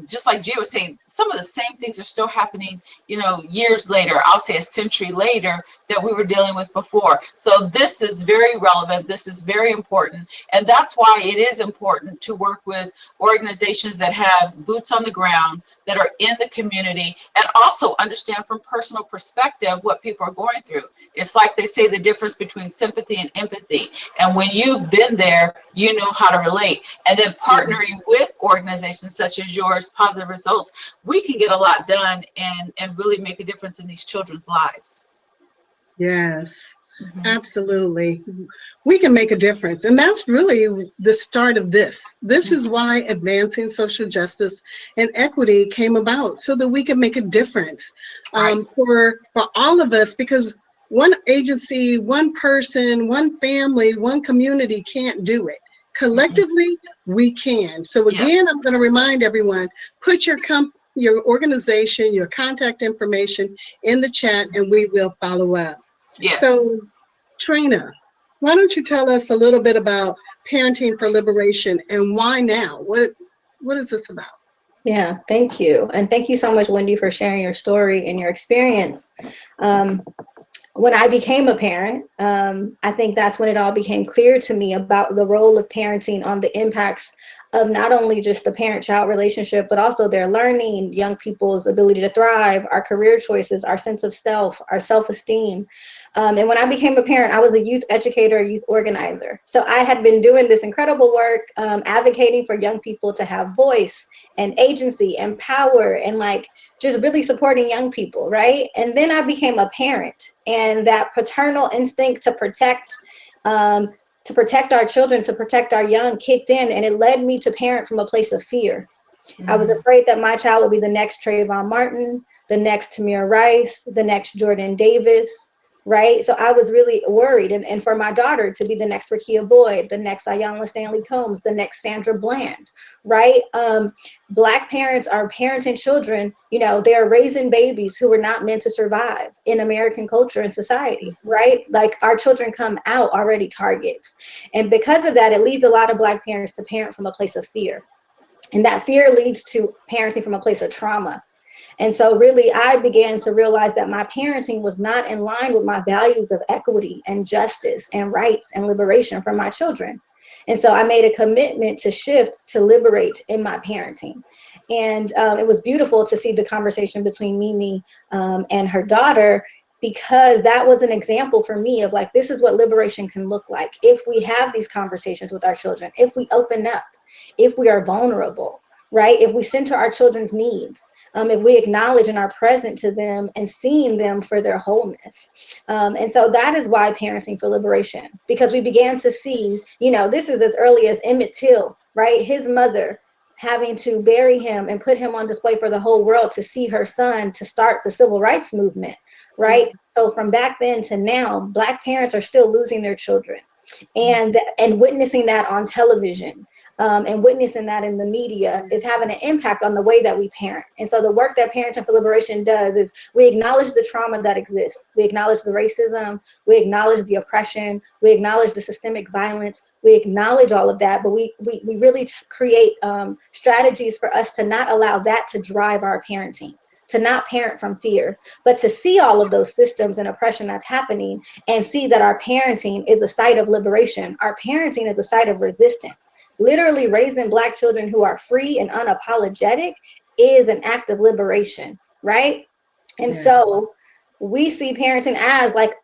just like Gia was saying, some of the same things are still happening, years later, I'll say a century later, that we were dealing with before. So this is very relevant. This is very important. And that's why it is important to work with organizations that have boots on the ground, that are in the community, and also understand from personal perspective what people are going through. It's like they say, the difference between sympathy and empathy. And when you've been there, you know how to relate. And then partnering with organizations such as yours, Positive Results, we can get a lot done and really make a difference in these children's lives. Yes, absolutely. We can make a difference. And that's really the start of this. This is why advancing social justice and equity came about, so that we can make a difference for all of us, because one agency, one person, one family, one community can't do it. Collectively, we can. So again, I'm going to remind everyone, put your organization, your contact information in the chat, and we will follow up. So, Trina, why don't you tell us a little bit about Parenting for Liberation and why now? What is this about? Yeah, thank you. And thank you so much, Wendy, for sharing your story and your experience. When I became a parent, I think that's when it all became clear to me about the role of parenting on the impacts of not only just the parent-child relationship, but also their learning, young people's ability to thrive, our career choices, our sense of self, our self-esteem. And when I became a parent, I was a youth educator, a youth organizer. So I had been doing this incredible work, advocating for young people to have voice and agency and power, and just really supporting young people, right? And then I became a parent, and that paternal instinct to protect our children, to protect our young kicked in, and it led me to parent from a place of fear. I was afraid that my child would be the next Trayvon Martin, the next Tamir Rice, the next Jordan Davis, right? So I was really worried, and for my daughter to be the next Rakia Boyd, the next Ayanna Stanley Combs, the next Sandra Bland, right? Black parents are parenting children, they're raising babies who were not meant to survive in American culture and society, right? Like, our children come out already targets. And because of that, it leads a lot of Black parents to parent from a place of fear. And that fear leads to parenting from a place of trauma. And so really, I began to realize that my parenting was not in line with my values of equity and justice and rights and liberation for my children. And so I made a commitment to shift, to liberate in my parenting. And it was beautiful to see the conversation between Mimi and her daughter, because that was an example for me of like, this is what liberation can look like if we have these conversations with our children, if we open up, if we are vulnerable, right? If we center our children's needs, if we acknowledge and are present to them and seeing them for their wholeness. And so that is why Parenting for Liberation, because we began to see, you know, this is as early as Emmett Till, right? His mother having to bury him and put him on display for the whole world to see her son to start the civil rights movement, right? So from back then to now, Black parents are still losing their children, and witnessing that on television. And witnessing that in the media is having an impact on the way that we parent. And so the work that Parenting for Liberation does is we acknowledge the trauma that exists. We acknowledge the racism, we acknowledge the oppression, we acknowledge the systemic violence, we acknowledge all of that, but we really create strategies for us to not allow that to drive our parenting, to not parent from fear, but to see all of those systems and oppression that's happening and see that our parenting is a site of liberation. Our parenting is a site of resistance. Literally raising Black children who are free and unapologetic is an act of liberation, right? And so we see parenting as like,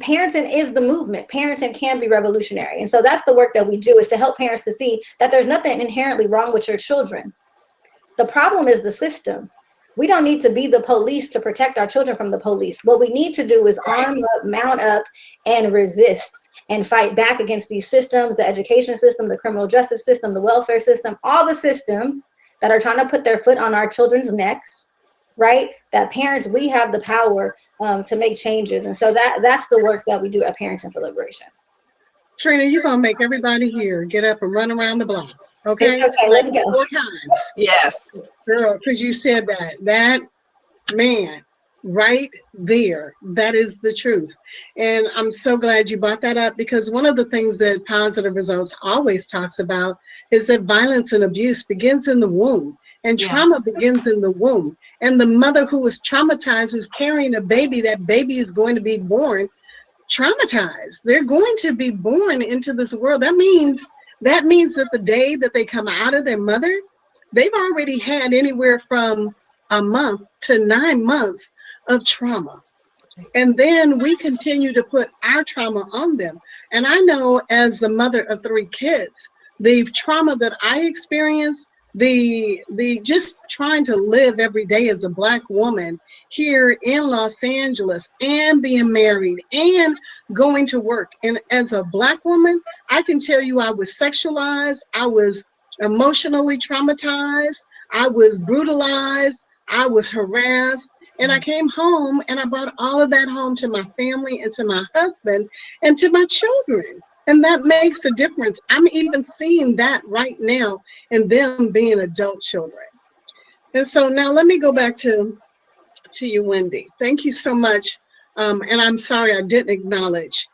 parenting is the movement. Parenting can be revolutionary. And so that's the work that we do, is to help parents to see that there's nothing inherently wrong with your children. The problem is the systems. We don't need to be the police to protect our children from the police. What we need to do is arm up, mount up, and resist and fight back against these systems, the education system, the criminal justice system, the welfare system, all the systems that are trying to put their foot on our children's necks, right? That parents, we have the power to make changes. And so that's the work that we do at Parenting for Liberation. Trina, you're going to make everybody here get up and run around the block. Okay? It's okay, let's go. 4 times. Yes. Girl, because you said that. That, man, right there, that is the truth. And I'm so glad you brought that up, because one of the things that Positive Results always talks about is that violence and abuse begins in the womb, and trauma begins in the womb. And the mother who is traumatized, who's carrying a baby, that baby is going to be born traumatized. They're going to be born into this world. That means that the day that they come out of their mother, they've already had anywhere from a month to 9 months of trauma. And then we continue to put our trauma on them. And I know, as the mother of 3 kids, the trauma that I experienced, the just trying to live every day as a Black woman here in Los Angeles, and being married and going to work. And as a Black woman, I can tell you I was sexualized, I was emotionally traumatized, I was brutalized, I was harassed. And I came home and I brought all of that home to my family and to my husband and to my children. And that makes a difference. I'm even seeing that right now in them being adult children. And so now let me go back to you, Wendy. Thank you so much. And I'm sorry I didn't acknowledge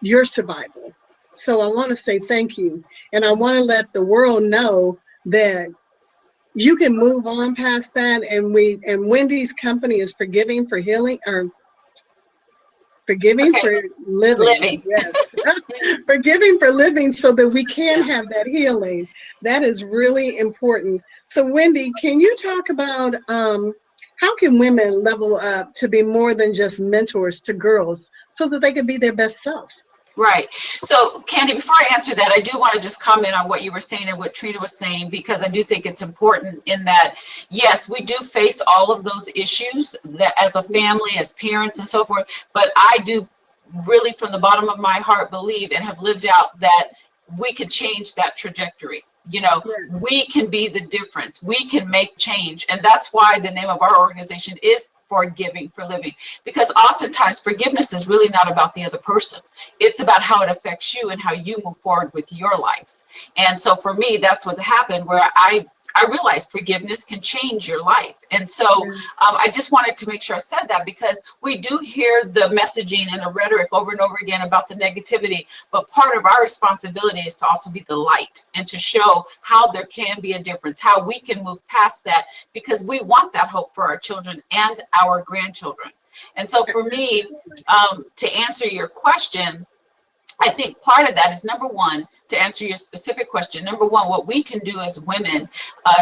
your survival. So I want to say thank you. And I want to let the world know that you can move on past that, and Wendy's company is Forgiving for Healing, or Forgiving for Living. Yes. Forgiving for Living, so that we can have that healing. That is really important. So Wendy, can you talk about how can women level up to be more than just mentors to girls so that they can be their best self? Right. So, Candy, before I answer that, I do want to just comment on what you were saying and what Trina was saying, because I do think it's important in that, yes, we do face all of those issues that as a family, as parents and so forth, but I do really from the bottom of my heart believe and have lived out that we can change that trajectory. You know, we can be the difference. We can make change. And that's why the name of our organization is Forgiving for Living, because oftentimes forgiveness is really not about the other person. It's about how it affects you and how you move forward with your life. And so for me, that's what happened, where I realized forgiveness can change your life. And so I just wanted to make sure I said that, because we do hear the messaging and the rhetoric over and over again about the negativity, but part of our responsibility is to also be the light and to show how there can be a difference, how we can move past that, because we want that hope for our children and our grandchildren. And so for me, to answer your question, I think part of that is, number one, to answer your specific question, number one, what we can do as women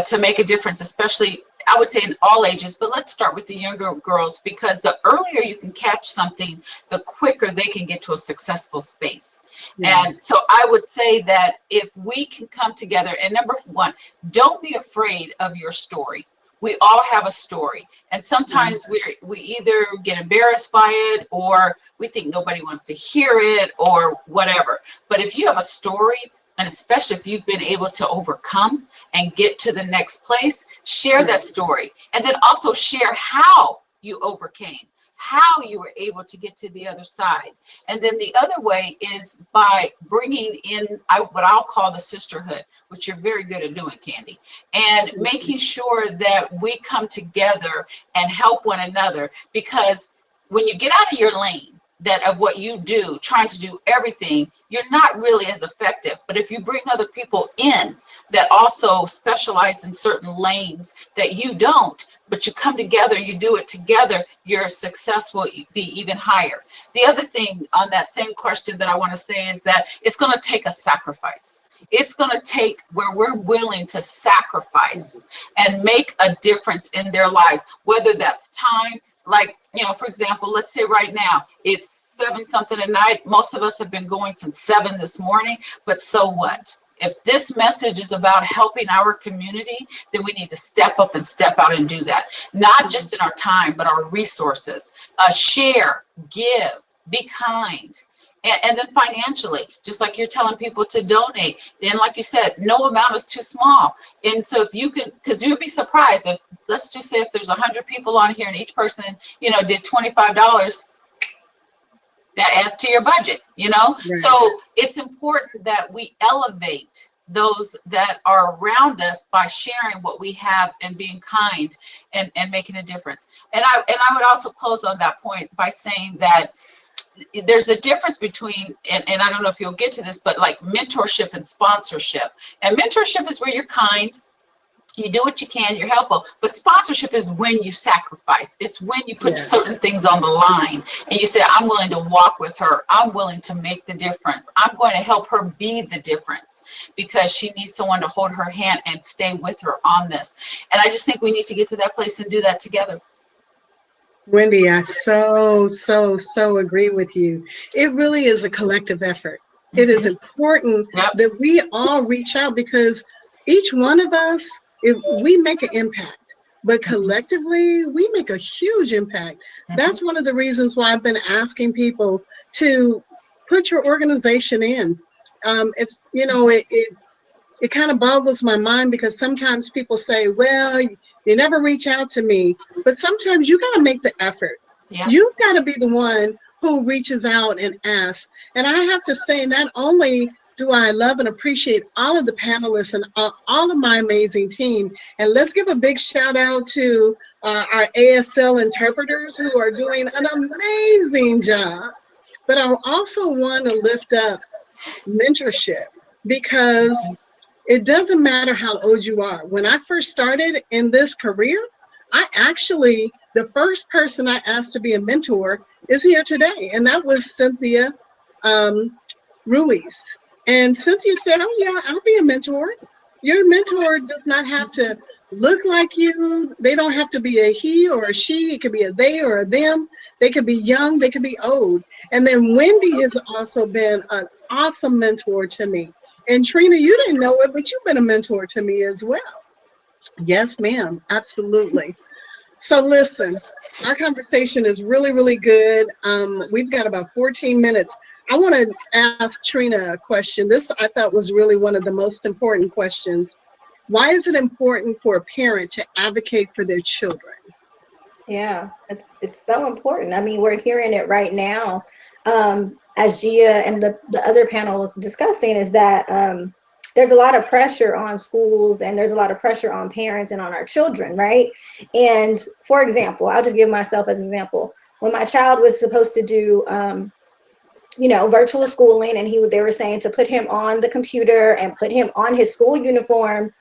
to make a difference, especially, I would say, in all ages, but let's start with the younger girls, because the earlier you can catch something, the quicker they can get to a successful space. Yes. And so I would say that if we can come together, and number one, don't be afraid of your story. We all have a story, and sometimes we either get embarrassed by it, or we think nobody wants to hear it, or whatever. But if you have a story, and especially if you've been able to overcome and get to the next place, share that story, and then also share how you overcame, how you were able to get to the other side. And then the other way is by bringing in what I'll call the sisterhood, which you're very good at doing, Candy, and making sure that we come together and help one another. Because when you get out of your lane, that of what you do, trying to do everything, you're not really as effective. But if you bring other people in that also specialize in certain lanes that you don't, but you come together, you do it together, your success will be even higher. The other thing on that same question that I want to say is that it's going to take a sacrifice. It's going to take where we're willing to sacrifice and make a difference in their lives, whether that's time. Like, you know, for example, let's say right now it's 7 something at night. Most of us have been going since 7 this morning, but so what? If this message is about helping our community, then we need to step up and step out and do that. Not just in our time, but our resources. Share, give, be kind. And then financially, just like you're telling people to donate. And like you said, no amount is too small. And so if you can, because you'd be surprised if, let's just say if there's 100 people on here and each person, you know, did $25, that adds to your budget, you know? Right. So it's important that we elevate those that are around us by sharing what we have and being kind and making a difference. And I would also close on that point by saying that there's a difference between, and I don't know if you'll get to this, but like mentorship and sponsorship. And mentorship is where you're kind, you do what you can, you're helpful. But sponsorship is when you sacrifice. It's when you put certain things on the line and you say, I'm willing to walk with her. I'm willing to make the difference. I'm going to help her be the difference because she needs someone to hold her hand and stay with her on this. And I just think we need to get to that place and do that together. Wendy, I so agree with you. It really is a collective effort. It is important that we all reach out, because each one of us, if we make an impact, but collectively we make a huge impact. That's one of the reasons why I've been asking people to put your organization in. It's, you know, it kind of boggles my mind, because sometimes people say, well, you never reach out to me, but sometimes you got to make the effort. You've got to be the one who reaches out and asks. And I have to say, not only do I love and appreciate all of the panelists and all of my amazing team, and let's give a big shout out to our ASL interpreters who are doing an amazing job, but I also want to lift up mentorship, because it doesn't matter how old you are. When I first started in this career, the first person I asked to be a mentor is here today, and that was Cynthia Ruiz. And Cynthia said, oh yeah, I'll be a mentor. Your mentor does not have to look like you. They don't have to be a he or a she. It could be a they or a them. They could be young, they could be old. And then Wendy has also been an awesome mentor to me. And Trina, you didn't know it, but you've been a mentor to me as well. Yes, ma'am, absolutely. So listen, our conversation is really, really good. We've got about 14 minutes. I want to ask Trina a question. This I thought was really one of the most important questions. Why is it important for a parent to advocate for their children? Yeah, it's so important. I mean, we're hearing it right now. As Gia and the other panel was discussing, is that there's a lot of pressure on schools, and there's a lot of pressure on parents and on our children, right? And for example, I'll just give myself as an example. When my child was supposed to do, you know, virtual schooling, and they were saying to put him on the computer and put him on his school uniform,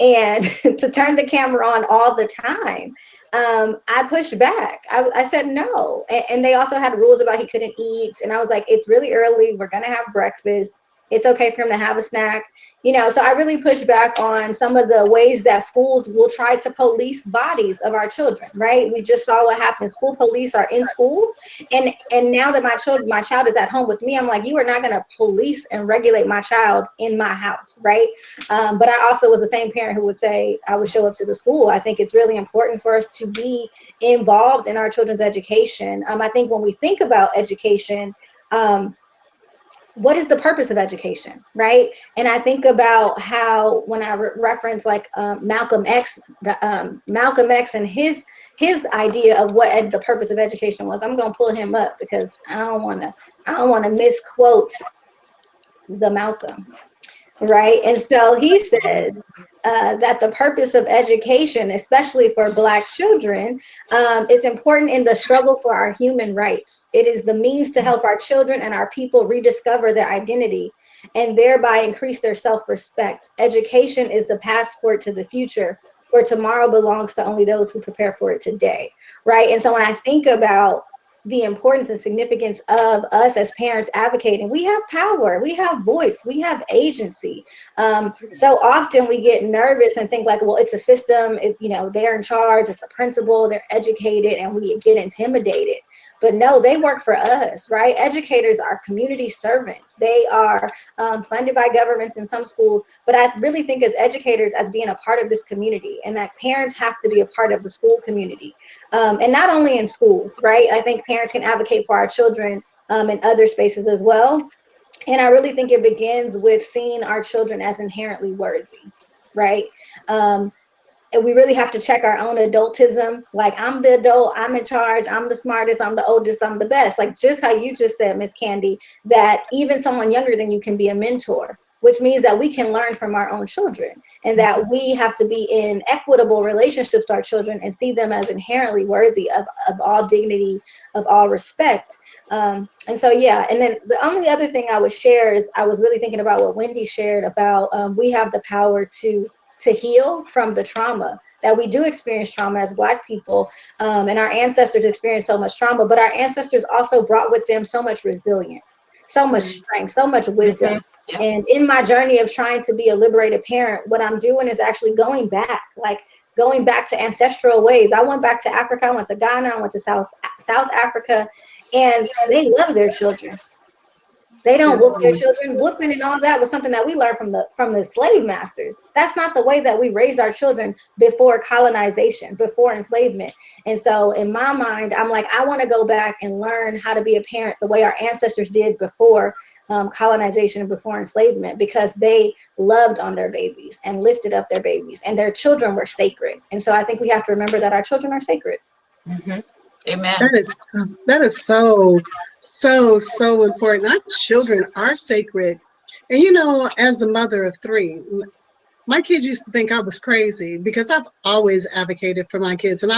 and to turn the camera on all the time. I pushed back. I said no. And they also had rules about he couldn't eat. And I was like, it's really early. We're going to have breakfast. It's okay for him to have a snack. You know, so I really pushed back on some of the ways that schools will try to police bodies of our children, right? We just saw what happened. School police are in schools. And now that my child is at home with me, I'm like, you are not going to police and regulate my child in my house, right? But I also was the same parent who would say I would show up to the school. I think it's really important for us to be involved in our children's education. I think when we think about education, what is the purpose of education, right? And I think about how when I reference like Malcolm X and his idea of what the purpose of education was. I'm gonna pull him up because I don't want to misquote the Malcolm, right? And so he says that the purpose of education, especially for Black children, is important in the struggle for our human rights. It is the means to help our children and our people rediscover their identity and thereby increase their self-respect. Education is the passport to the future, for tomorrow belongs to only those who prepare for it today, right? And so when I think about the importance and significance of us as parents advocating, we have power, we have voice, we have agency. So often we get nervous and think like, well, it's a system, they're in charge, it's the principal, they're educated, and we get intimidated. But no, they work for us, right? Educators are community servants. They are funded by governments in some schools, but I really think as educators, as being a part of this community, and that parents have to be a part of the school community. And not only in schools, right? I think parents can advocate for our children in other spaces as well. And I really think it begins with seeing our children as inherently worthy, right? And we really have to check our own adultism. Like, I'm the adult, I'm in charge, I'm the smartest, I'm the oldest, I'm the best. Like just how you just said, Miss Candy, that even someone younger than you can be a mentor, which means that we can learn from our own children, and that we have to be in equitable relationships with our children and see them as inherently worthy of all dignity, of all respect. And so, yeah, and then the only other thing I would share is I was really thinking about what Wendy shared about we have the power to heal from the trauma, that we do experience trauma as Black people, and our ancestors experienced so much trauma, but our ancestors also brought with them so much resilience, so much strength, so much wisdom. And in my journey of trying to be a liberated parent, what I'm doing is actually going back to ancestral ways. I went back to Africa, I went to Ghana, I went to South Africa, and they love their children. They don't whoop their children. Whooping and all that was something that we learned from the slave masters. That's not the way that we raised our children before colonization, before enslavement. And so in my mind, I'm like, I want to go back and learn how to be a parent the way our ancestors did before colonization and before enslavement, because they loved on their babies and lifted up their babies, and their children were sacred. And so I think we have to remember that our children are sacred. Amen. That is so important. Our children are sacred. And as a mother of 3, my kids used to think I was crazy because I've always advocated for my kids. And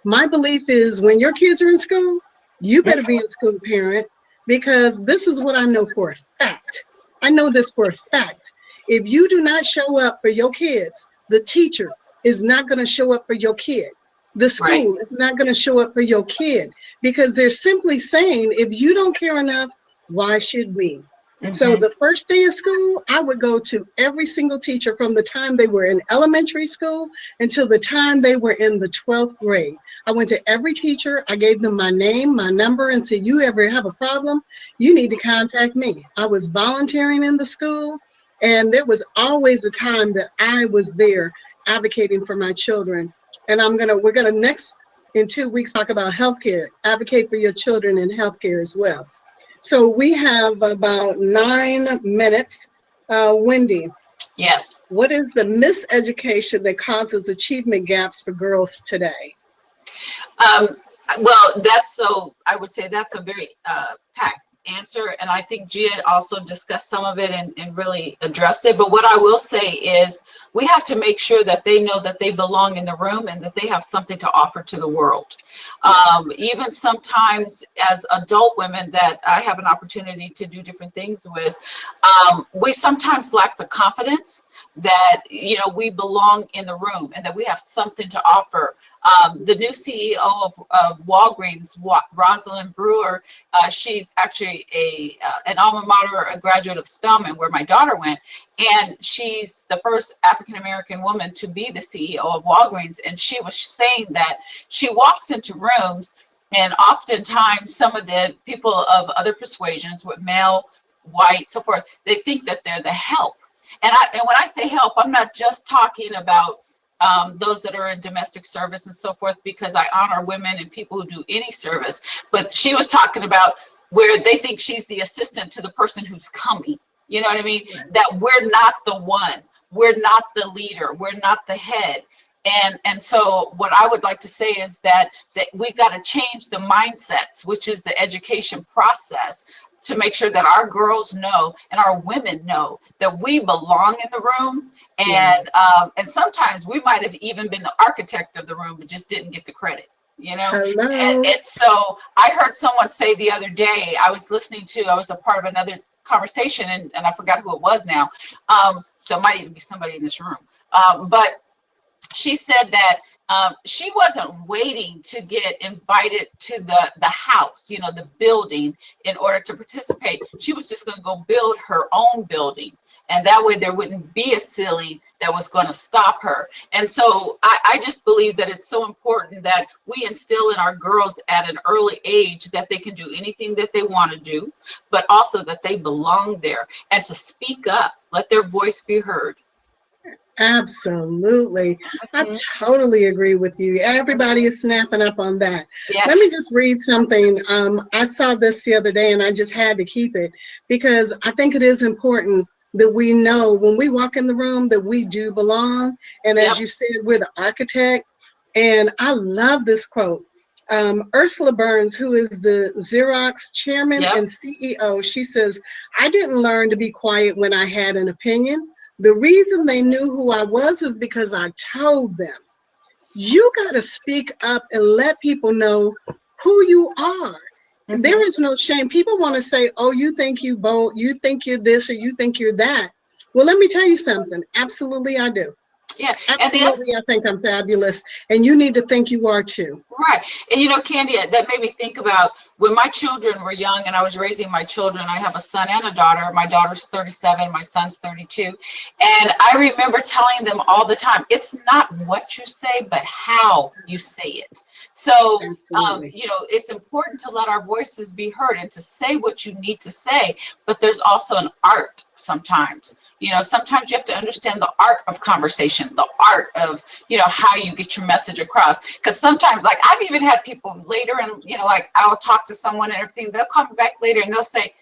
my belief is when your kids are in school, you better be in school, parent, because this is what I know for a fact. I know this for a fact. If you do not show up for your kids, the teacher is not going to show up for your kid. The school is not going to show up for your kid, because they're simply saying, if you don't care enough, why should we? So the first day of school, I would go to every single teacher from the time they were in elementary school until the time they were in the 12th grade. I went to every teacher. I gave them my name, my number, and said, you ever have a problem, you need to contact me. I was volunteering in the school, and there was always a time that I was there advocating for my children. And we're gonna next in 2 weeks talk about healthcare. Advocate for your children in healthcare as well. So we have about 9 minutes. Wendy. Yes. What is the miseducation that causes achievement gaps for girls today? Well, I would say that's a very packed answer, and I think Gia also discussed some of it and really addressed it. But what I will say is we have to make sure that they know that they belong in the room and that they have something to offer to the world. Even sometimes as adult women that I have an opportunity to do different things with, we sometimes lack the confidence that, you know, we belong in the room and that we have something to offer. The new CEO of Walgreens, Rosalind Brewer, she's actually an alma mater, a graduate of Spelman, where my daughter went, and she's the first African-American woman to be the CEO of Walgreens. And she was saying that she walks into rooms, and oftentimes some of the people of other persuasions, with male, white, so forth, they think that they're the help. And when I say help, I'm not just talking about those that are in domestic service and so forth, because I honor women and people who do any service. But she was talking about where they think she's the assistant to the person who's coming. You know what I mean? Right. That we're not the one, we're not the leader, we're not the head. And so what I would like to say is that we've got to change the mindsets, which is the education process, to make sure that our girls know and our women know that we belong in the room. And and sometimes we might have even been the architect of the room, but just didn't get the credit, you know. And so I heard someone say the other day, I was a part of another conversation, and I forgot who it was now. So it might even be somebody in this room. But she said that she wasn't waiting to get invited to the house, you know, the building, in order to participate. She was just going to go build her own building. And that way there wouldn't be a ceiling that was going to stop her. And so I just believe that it's so important that we instill in our girls at an early age that they can do anything that they want to do, but also that they belong there, and to speak up, let their voice be heard. Absolutely. I totally agree with you. Everybody is snapping up on that. Yes. Let me just read something. I saw this the other day and I just had to keep it, because I think it is important that we know when we walk in the room that we do belong. And as you said, we're the architect. And I love this quote. Ursula Burns, who is the Xerox chairman and CEO, she says, "I didn't learn to be quiet when I had an opinion. The reason they knew who I was is because I told them." You got to speak up and let people know who you are. There is no shame. People want to say, oh, you think you bold, you think you're this, or you think you're that. Well, let me tell you something. Absolutely, I do. Yeah, absolutely. I think I'm fabulous, and you need to think you are too. Right. And you know, Candy, that made me think about when my children were young and I was raising my children. I have a son and a daughter. My daughter's 37, my son's 32. And I remember telling them all the time, it's not what you say, but how you say it. So, you know, it's important to let our voices be heard and to say what you need to say, but there's also an art sometimes. You know, sometimes you have to understand the art of conversation, the art of, you know, how you get your message across. Because sometimes, like, I've even had people later, and, you know, like, I'll talk to someone and everything, they'll come back later and they'll say,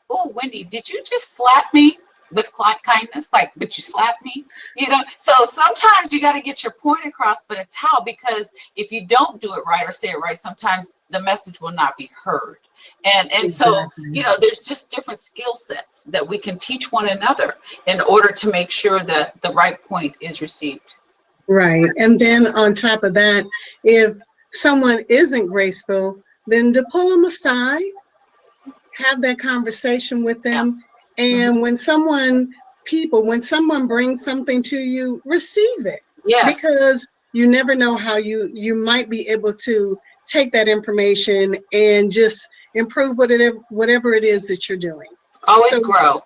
oh, Wendy, did you just slap me with kindness? Like, but you slapped me? You know, so sometimes you got to get your point across, but it's how, because if you don't do it right or say it right, sometimes the message will not be heard. And so, you know, there's just different skill sets that we can teach one another in order to make sure that the right point is received. Right. And then on top of that, if someone isn't graceful, then to pull them aside, have that conversation with them. And when someone brings something to you, receive it. Yes. Because you never know how you might be able to take that information and just improve whatever it is that you're doing. Always grow.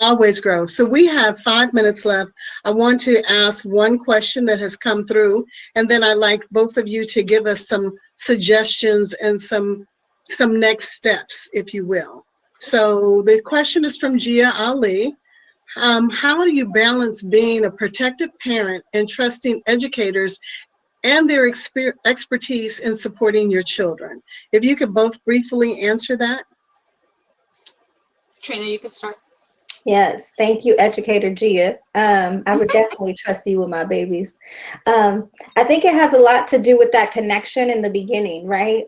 Always grow. So we have 5 minutes left. I want to ask one question that has come through, and then I'd like both of you to give us some suggestions and some next steps, if you will. So the question is from Gia Ali. How do you balance being a protective parent and trusting educators and their expertise in supporting your children? If you could both briefly answer that. Trina, you can start. Yes, thank you, Educator Gia. I would definitely trust you with my babies. I think it has a lot to do with that connection in the beginning, right?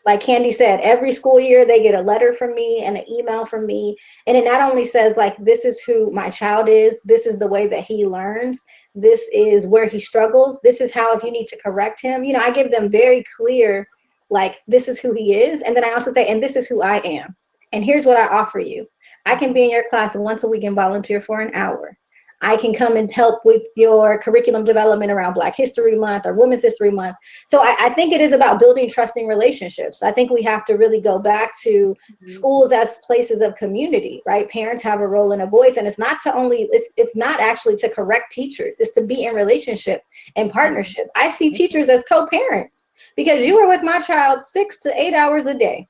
Like Candy said, every school year they get a letter from me and an email from me. And it not only says like, this is who my child is, this is the way that he learns, this is where he struggles, this is how, if you need to correct him, you know, I give them very clear, like, this is who he is. And then I also say, and this is who I am. And here's what I offer you. I can be in your class once a week and volunteer for an hour. I can come and help with your curriculum development around Black History Month or Women's History Month. So I think it is about building trusting relationships. I think we have to really go back to schools as places of community, right? Parents have a role and a voice, and it's not to only, it's not actually to correct teachers, it's to be in relationship and partnership. I see teachers as co-parents because you are with my child 6 to 8 hours a day.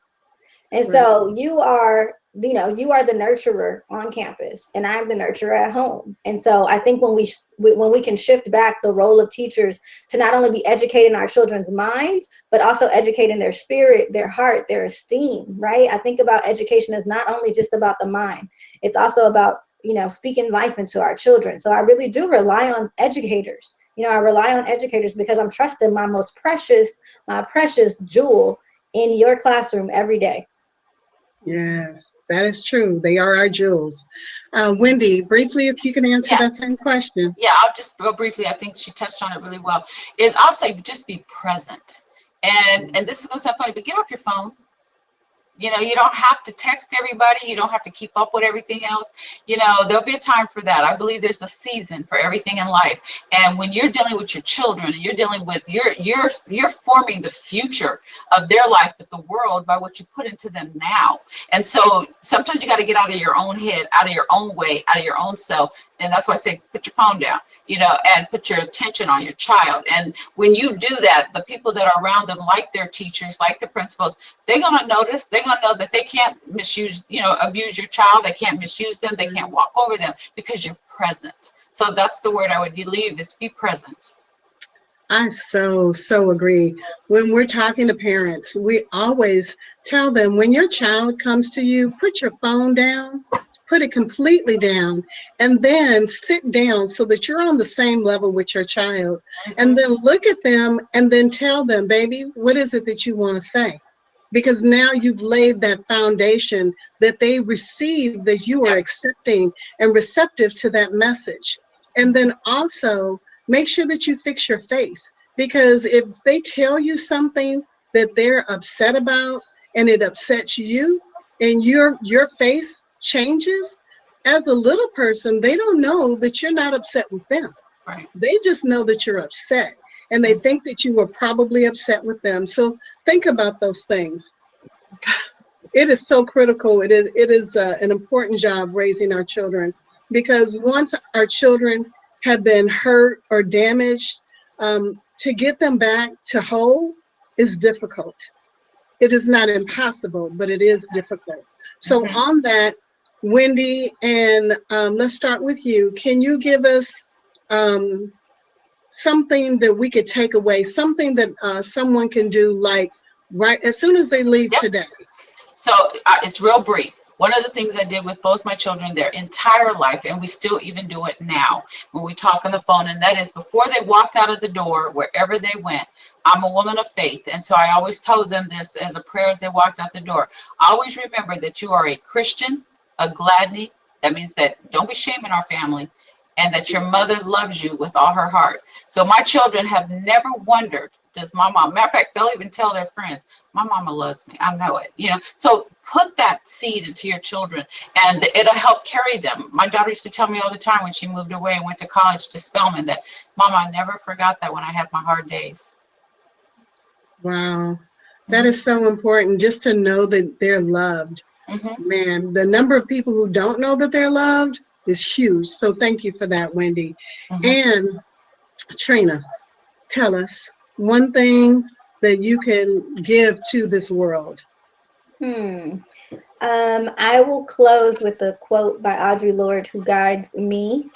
And so you are, you know, you are the nurturer on campus and I'm the nurturer at home. And so I think when we can shift back the role of teachers to not only be educating our children's minds, but also educating their spirit, their heart, their esteem, right? I think about education as not only just about the mind, it's also about, you know, speaking life into our children. So I really do rely on educators. You know, I rely on educators because I'm trusting my most precious, my precious jewel in your classroom every day. Yes, that is true. They are our jewels. Wendy, briefly, if you can answer that same question. Yeah, I'll just real briefly, I think she touched on it really well, is I'll say just be present. And this is going to sound funny, but get off your phone. You know, you don't have to text everybody. You don't have to keep up with everything else. You know, there'll be a time for that. I believe there's a season for everything in life. And when you're dealing with your children, and you're dealing with, you're forming the future of their life with the world by what you put into them now. And so sometimes you got to get out of your own head, out of your own way, out of your own self. And that's why I say, put your phone down, you know, and put your attention on your child. And when you do that, the people that are around them, like their teachers, like the principals, they're going to notice, they're going to know that they can't misuse, you know, abuse your child. They can't misuse them. They can't walk over them because you're present. So that's the word I would leave, is be present. I so agree. When we're talking to parents, we always tell them, when your child comes to you, put your phone down, put it completely down, and then sit down so that you're on the same level with your child. And then look at them and then tell them, baby, what is it that you want to say? Because now you've laid that foundation that they receive, that you are accepting and receptive to that message. And then also make sure that you fix your face, because if they tell you something that they're upset about and it upsets you and your face changes, as a little person, they don't know that you're not upset with them. Right. They just know that you're upset, and they think that you were probably upset with them. So think about those things. It is so critical. It is an important job raising our children, because once our children have been hurt or damaged, to get them back to whole is difficult. It is not impossible, but it is difficult. So on that, Wendy, and let's start with you. Can you give us something that we could take away, something that someone can do, like right as soon as they leave today? So it's real brief. One of the things I did with both my children their entire life, and we still even do it now when we talk on the phone, and that is before they walked out of the door, wherever they went, I'm a woman of faith. And so I always told them this as a prayer as they walked out the door. Always remember that you are a Christian, a Gladney. That means that don't be shaming our family, and that your mother loves you with all her heart. So my children have never wondered, does my mom, matter of fact, they'll even tell their friends, my mama loves me, I know it, you know. So put that seed into your children, and it'll help carry them. My daughter used to tell me all the time when she moved away and went to college to Spelman that, Mama, I never forgot that when I had my hard days. Wow, that is so important, just to know that they're loved. Man, the number of people who don't know that they're loved is huge. So thank you for that, Wendy. And Trina, tell us one thing that you can give to this world. I will close with a quote by Audre Lorde, who guides me.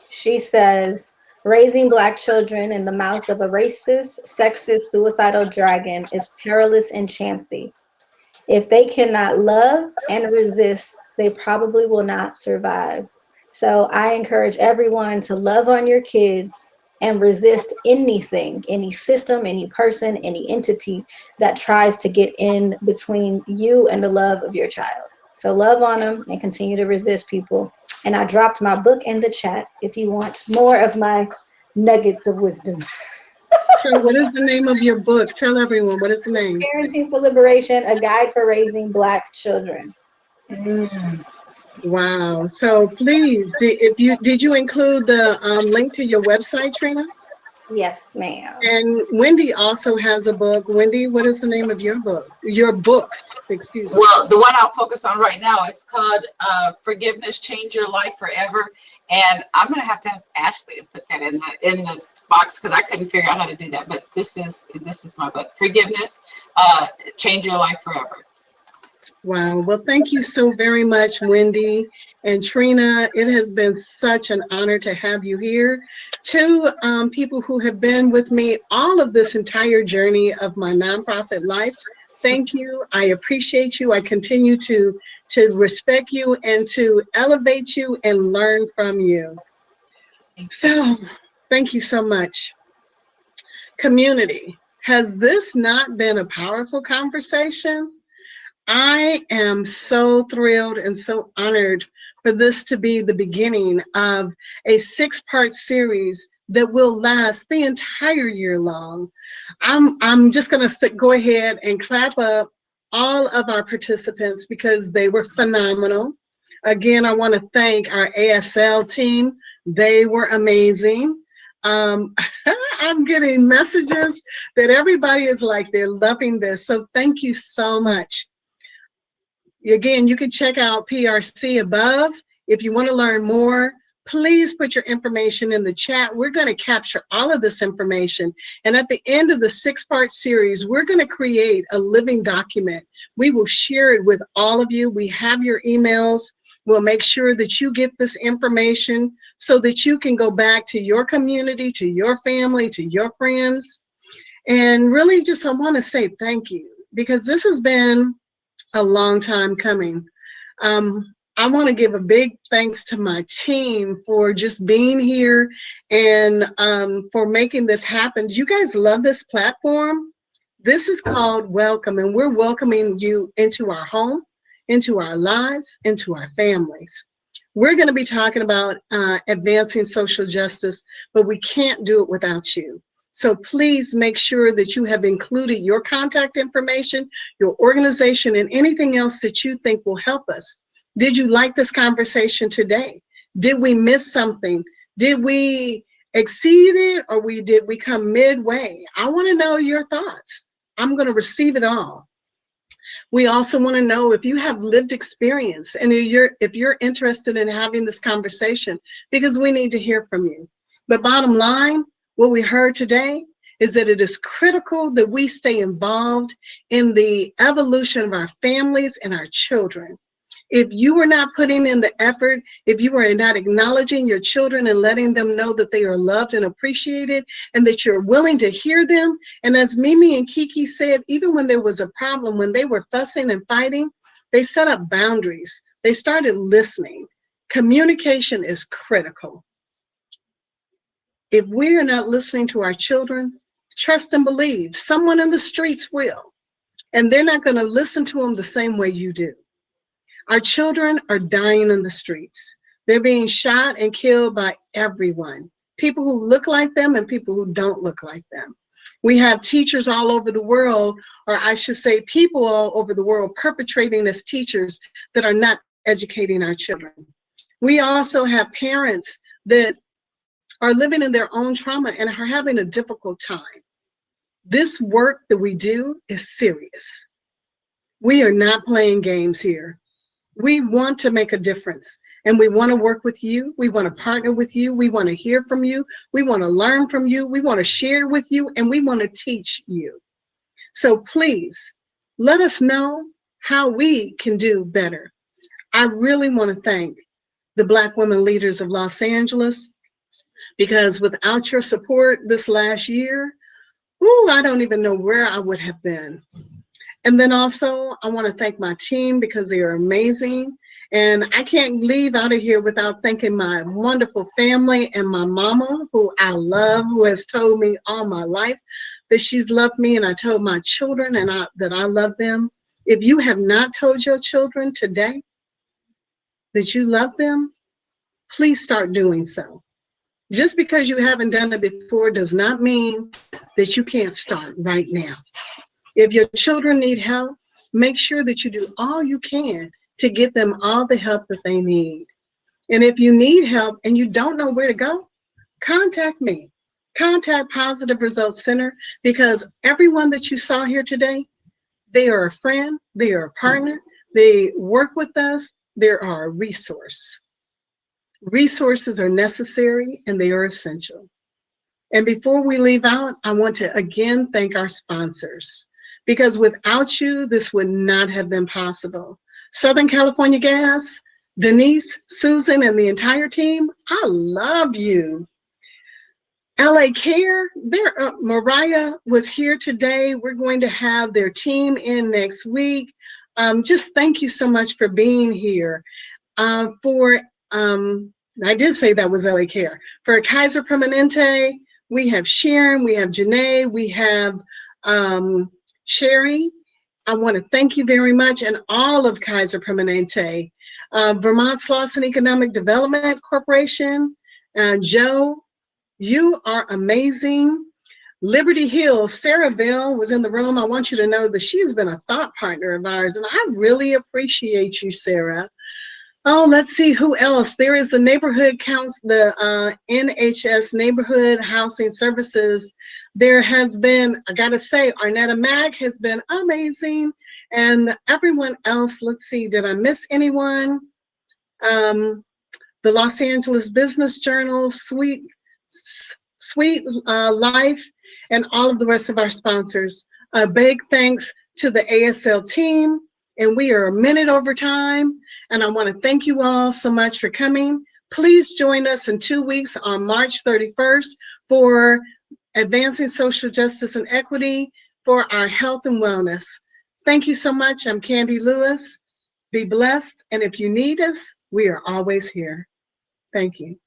She says, raising Black children in the mouth of a racist, sexist, suicidal dragon is perilous and chancy. If they cannot love and resist, they probably will not survive. So I encourage everyone to love on your kids, and resist anything, any system, any person, any entity that tries to get in between you and the love of your child. So love on them and continue to resist people. And I dropped my book in the chat if you want more of my nuggets of wisdom. So what is the name of your book? Tell everyone, what is the name? Parenting for Liberation, A Guide for Raising Black Children. Wow. So please, did you include the link to your website, Trina? Yes, ma'am. And Wendy also has a book. Wendy, what is the name of your book? Your books, excuse me. Well, the one I'll focus on right now is called Forgiveness, Change Your Life Forever. And I'm going to have to ask Ashley to put that in the box because I couldn't figure out how to do that. But this is my book, Forgiveness, Change Your Life Forever. Wow. Well, thank you so very much, Wendy and Trina. It has been such an honor to have you here. Two people who have been with me all of this entire journey of my nonprofit life. Thank you. I appreciate you. I continue to respect you and to elevate you and learn from you. So thank you so much. Community, has this not been a powerful conversation? I am so thrilled and so honored for this to be the beginning of a 6-part series that will last the entire year long. I'm just going to go ahead and clap up all of our participants because they were phenomenal. Again, I want to thank our ASL team. They were amazing. I'm getting messages that everybody is like they're loving this. So thank you so much. Again, you can check out PRC above. If you want to learn more, please put your information in the chat. We're going to capture all of this information. And at the end of the 6-part series, we're going to create a living document. We will share it with all of you. We have your emails. We'll make sure that you get this information so that you can go back to your community, to your family, to your friends. And really just, I want to say thank you because this has been a long time coming. I want to give a big thanks to my team for just being here and for making this happen. Do you guys love this platform? This is called Welcome, and we're welcoming you into our home, into our lives, into our families. We're going to be talking about advancing social justice, but we can't do it without you. So please make sure that you have included your contact information, your organization, and anything else that you think will help us. Did you like this conversation today? Did we miss something? Did we exceed it or did we come midway? I want to know your thoughts. I'm going to receive it all. We also want to know if you have lived experience and if you're interested in having this conversation, because we need to hear from you. But bottom line, what we heard today is that it is critical that we stay involved in the evolution of our families and our children. If you are not putting in the effort, if you are not acknowledging your children and letting them know that they are loved and appreciated and that you're willing to hear them, and as Mimi and Kiki said, even when there was a problem, when they were fussing and fighting, they set up boundaries. They started listening. Communication is critical. If we are not listening to our children, trust and believe someone in the streets will, and they're not going to listen to them the same way you do. Our children are dying in the streets. They're being shot and killed by everyone, people who look like them and people who don't look like them. We have teachers all over the world, or I should say people all over the world perpetrating as teachers that are not educating our children. We also have parents that are living in their own trauma and are having a difficult time. This work that we do is serious. We are not playing games here. We want to make a difference, and we want to work with you. We want to partner with you. We want to hear from you. We want to learn from you. We want to share with you, and we want to teach you. So please let us know how we can do better. I really want to thank the Black women leaders of Los Angeles, because without your support this last year, I don't even know where I would have been. And then also, I want to thank my team because they are amazing. And I can't leave out of here without thanking my wonderful family and my mama, who I love, who has told me all my life that she's loved me, and I told my children that I love them. If you have not told your children today that you love them, please start doing so. Just because you haven't done it before does not mean that you can't start right now. If your children need help, make sure that you do all you can to get them all the help that they need. And if you need help and you don't know where to go, contact me. Contact Positive Results Center, because everyone that you saw here today, they are a friend, they are a partner, they work with us, they are a resource. Resources are necessary and they are essential. And before we leave out, I want to again thank our sponsors, because without you, this would not have been possible. Southern California Gas, Denise, Susan, and the entire team, I love you. LA Care, Mariah was here today. We're going to have their team in next week. Just thank you so much for being here. I did say that was LA Care. For Kaiser Permanente, we have Sharon, we have Janae, we have Sherry. I want to thank you very much, and all of Kaiser Permanente. Vermont Slauson Economic Development Corporation, Joe, you are amazing. Liberty Hill, Sarah Bell was in the room. I want you to know that she's been a thought partner of ours, and I really appreciate you, Sarah. Oh, let's see who else. There is the Neighborhood Council, the NHS Neighborhood Housing Services. There has been, I gotta say, Arnetta Mack has been amazing. And everyone else, let's see, did I miss anyone? The Los Angeles Business Journal, Sweet Life, and all of the rest of our sponsors. A big thanks to the ASL team. And we are a minute over time. And I want to thank you all so much for coming. Please join us in 2 weeks on March 31st for Advancing Social Justice and Equity for our health and wellness. Thank you so much. I'm Candy Lewis. Be blessed. And if you need us, we are always here. Thank you.